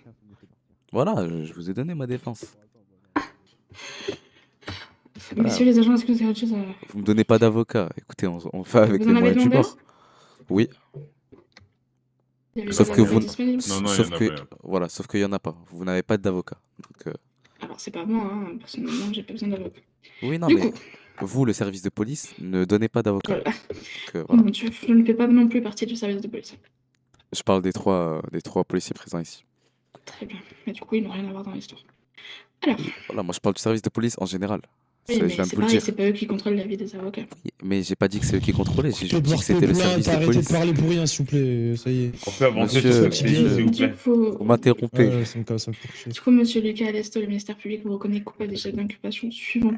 Voilà, je vous ai donné ma défense. Voilà. Messieurs les agents, est-ce que vous avez autre chose à... Vous me donnez pas d'avocat. Écoutez, on fait avec Vous les en avez moyens du demandé bord. Oui. Il y avait Sauf pas que d'avocat vous, disponible? Non, sauf il y en a que, pas. voilà, sauf qu'il y en a pas. Vous n'avez pas d'avocat. Donc, Alors, c'est pas moi, hein. Personnellement, j'ai pas besoin d'avocat. oui, non, Du mais coup, vous, le service de police, ne donnez pas d'avocat. voilà. Donc, voilà. Mon Dieu, je ne fais pas non plus partie du service de police. Je parle des trois policiers présents ici. Très bien. Mais du coup, ils n'ont rien à voir dans l'histoire. Alors, Voilà, moi je parle du service de police en général. oui, Je mais viens de c'est vous le pareil, dire. c'est pas eux qui contrôlent la vie des avocats. Oui, mais j'ai pas dit que c'est eux qui contrôlaient, j'ai Je peux juste dit que porter c'était le plainte, service de arrêtez de police. parler pour rien, s'il vous plaît, ça y est. On peut avancer Monsieur, sur cette ligne, monsieur, s'il vous plaît. Du coup, Vous m'interrompez. Ouais, ça me fait chier. du coup, monsieur Lucas Aleste, le ministère public vous reconnaît coupable des chefs d'inculpation suivants.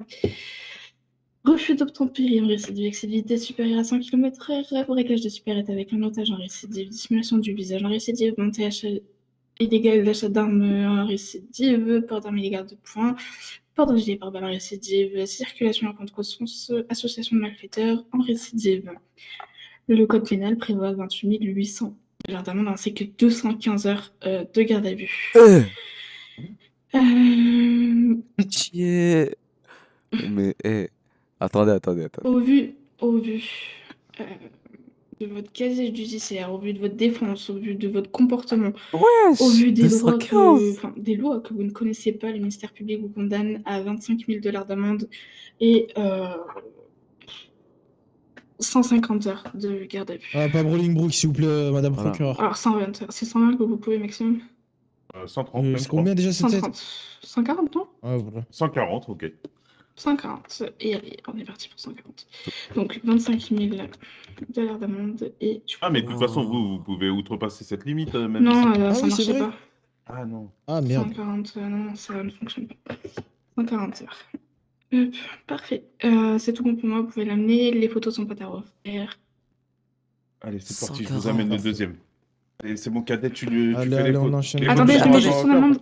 Refus d'obtempérer en récidive, excès de vitesse supérieure à 100 km/h, braquage de supérette avec un otage en récidive, dissimulation du visage en récidive, vente et achat illégal d'achat d'armes en récidive, port d'armes illégales de poing, port de gilet pare-balles en récidive, circulation à contresens, association de malfaiteurs en récidive. Le code pénal prévoit 28 800 heures d'amende ainsi que 215 heures de garde à vue. Pitié. Mais, attendez. Au vu de votre casier judiciaire, au vu de votre défense, au vu de votre comportement, au vu des lois des lois que vous ne connaissez pas, le ministère public vous condamne à 25 000 $ d'amende et 150 heures de garde à vue. Ah, pas Brook, s'il vous plaît, madame Voilà. procureure. Alors 120 heures, c'est 120 que vous pouvez maximum. 130, même, je C'est crois. combien déjà cette 130. 140, non? Ah, voilà. 140, ok. 140. Et allez, on est parti pour 140. Donc 25 000 $ d'amende et... Ah, mais de toute façon, vous pouvez outrepasser cette limite, même Non, si- Ah ça oui, c'est marchait vrai. pas. Ah non. Ah, merde. 140, non, ça ne fonctionne pas. 140 heures. Parfait. C'est tout bon pour moi, vous pouvez l'amener. Les photos sont pas à refaire. Allez, c'est parti, je 140. vous amène le deuxième. Allez, c'est bon, cadet, tu fais Allez, les allez, on photos. enchaîne. Les Attendez, je photos mets sont juste à son refaire. amende.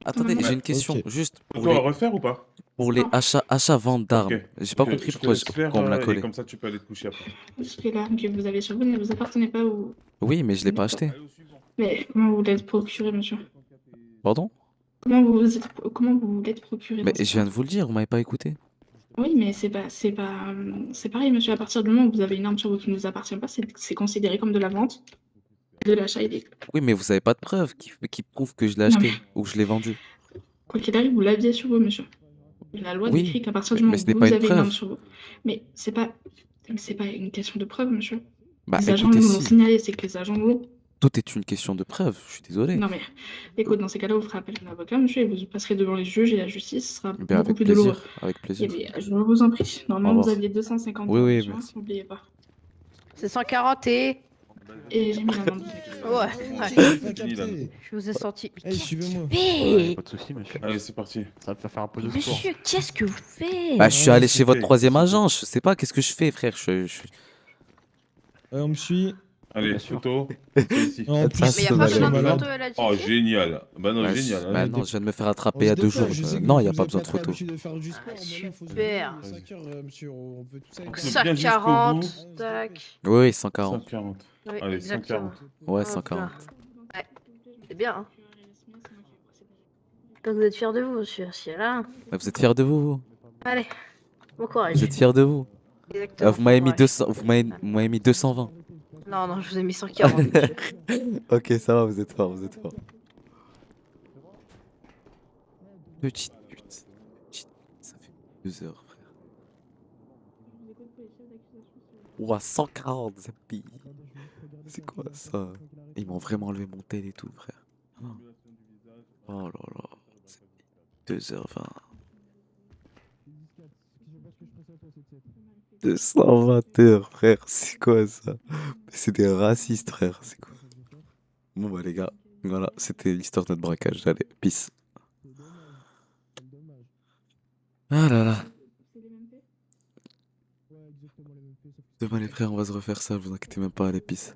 Attendez, j'ai une question. Ok. Juste Photos à refaire ou pas? pour les achats-ventes d'armes. Ok. J'ai pas Je- compris je te pourquoi laisse faire, on me l'a et collé. comme ça, tu peux aller te coucher après. Parce que l'arme que vous avez sur vous ne vous appartenait pas ou... Oui, mais je l'ai pas acheté. Mais comment vous l'êtes procuré, monsieur? Pardon? Comment vous l'êtes procuré Mais dans ce je viens cas? de vous le dire, vous m'avez pas écouté. Oui, mais c'est pareil, monsieur. À partir du moment où vous avez une arme sur vous qui ne vous appartient pas, c'est considéré comme de la vente, de l'achat illégal. Oui, mais vous avez pas de preuves qui prouvent que je l'ai Non, acheté ou que je l'ai vendu. Quoi qu'il arrive, vous l'aviez sur vous, monsieur. La loi Oui, décrit qu'à partir du mais moment ce où n'est vous pas une avez une arme preuve. sur vous. Mais c'est pas une question de preuve, monsieur. Bah Les agents écoutez, nous l'ont si. signalé, c'est que les agents vous... Tout est une question de preuve, je suis désolé. Non mais, écoute, dans ces cas-là, vous ferez appel à un avocat, monsieur, et vous passerez devant les juges et la justice, ce sera Bien, beaucoup avec plus douloureux. plaisir, avec plaisir. Eh bien, je vous en prie. Au Normalement, vous revoir. aviez 250 Oui, euros oui, d'assurance, merci. n'oubliez pas. C'est 140 et... Et j'ai mis la main dessus. Ouais, je vous ai senti. Mais qu'est-ce que tu fais? Pas de soucis, monsieur. Allez, c'est parti. Ça va te faire faire un peu de sport. Monsieur, qu'est-ce que vous faites? Bah, je suis allé chez votre troisième agent, je sais pas, qu'est-ce que je fais, frère? On me suit. Allez, photo. C'est ici. En plus, Ça, Mais y a c'est pas besoin de malade. photo, elle a dit. Oh, génial. Bah non, Bah, génial. bah Allez. non, je viens de me faire attraper il y a 2 jours. Non, il n'y a pas besoin de photo. Super. 5 heures, monsieur, on peut tout ça. Donc, Ça bien jusqu'au 40, bout. tac. Oui, 140. 140. Oui, Allez, exactement. 140. Ouais, Hop 140. là. Ouais, c'est bien. Hein. J'espère que vous êtes fiers de vous, monsieur. Si elle a. Bah, vous êtes fiers de vous? Allez, bon courage. Vous êtes fiers de vous? Exactement. Vous m'avez mis courage. 200, vous m'avez mis 220. Non, non, je vous ai mis 140, monsieur. Ok, ça va, vous êtes fort, vous êtes fort. Petite pute. Ça fait 2 heures, frère. Ouah, 140, Zapi. C'est quoi ça? Ils m'ont vraiment enlevé mon tel et tout, frère. Oh là là. 2h20. 220 heures, frère. C'est quoi ça? C'est des racistes, frère. C'est quoi? Bon, bah, les gars, voilà, c'était l'histoire de notre braquage. Allez, peace. Ah là là. Demain, les frères, on va se refaire ça. Vous inquiétez même pas, allez, peace.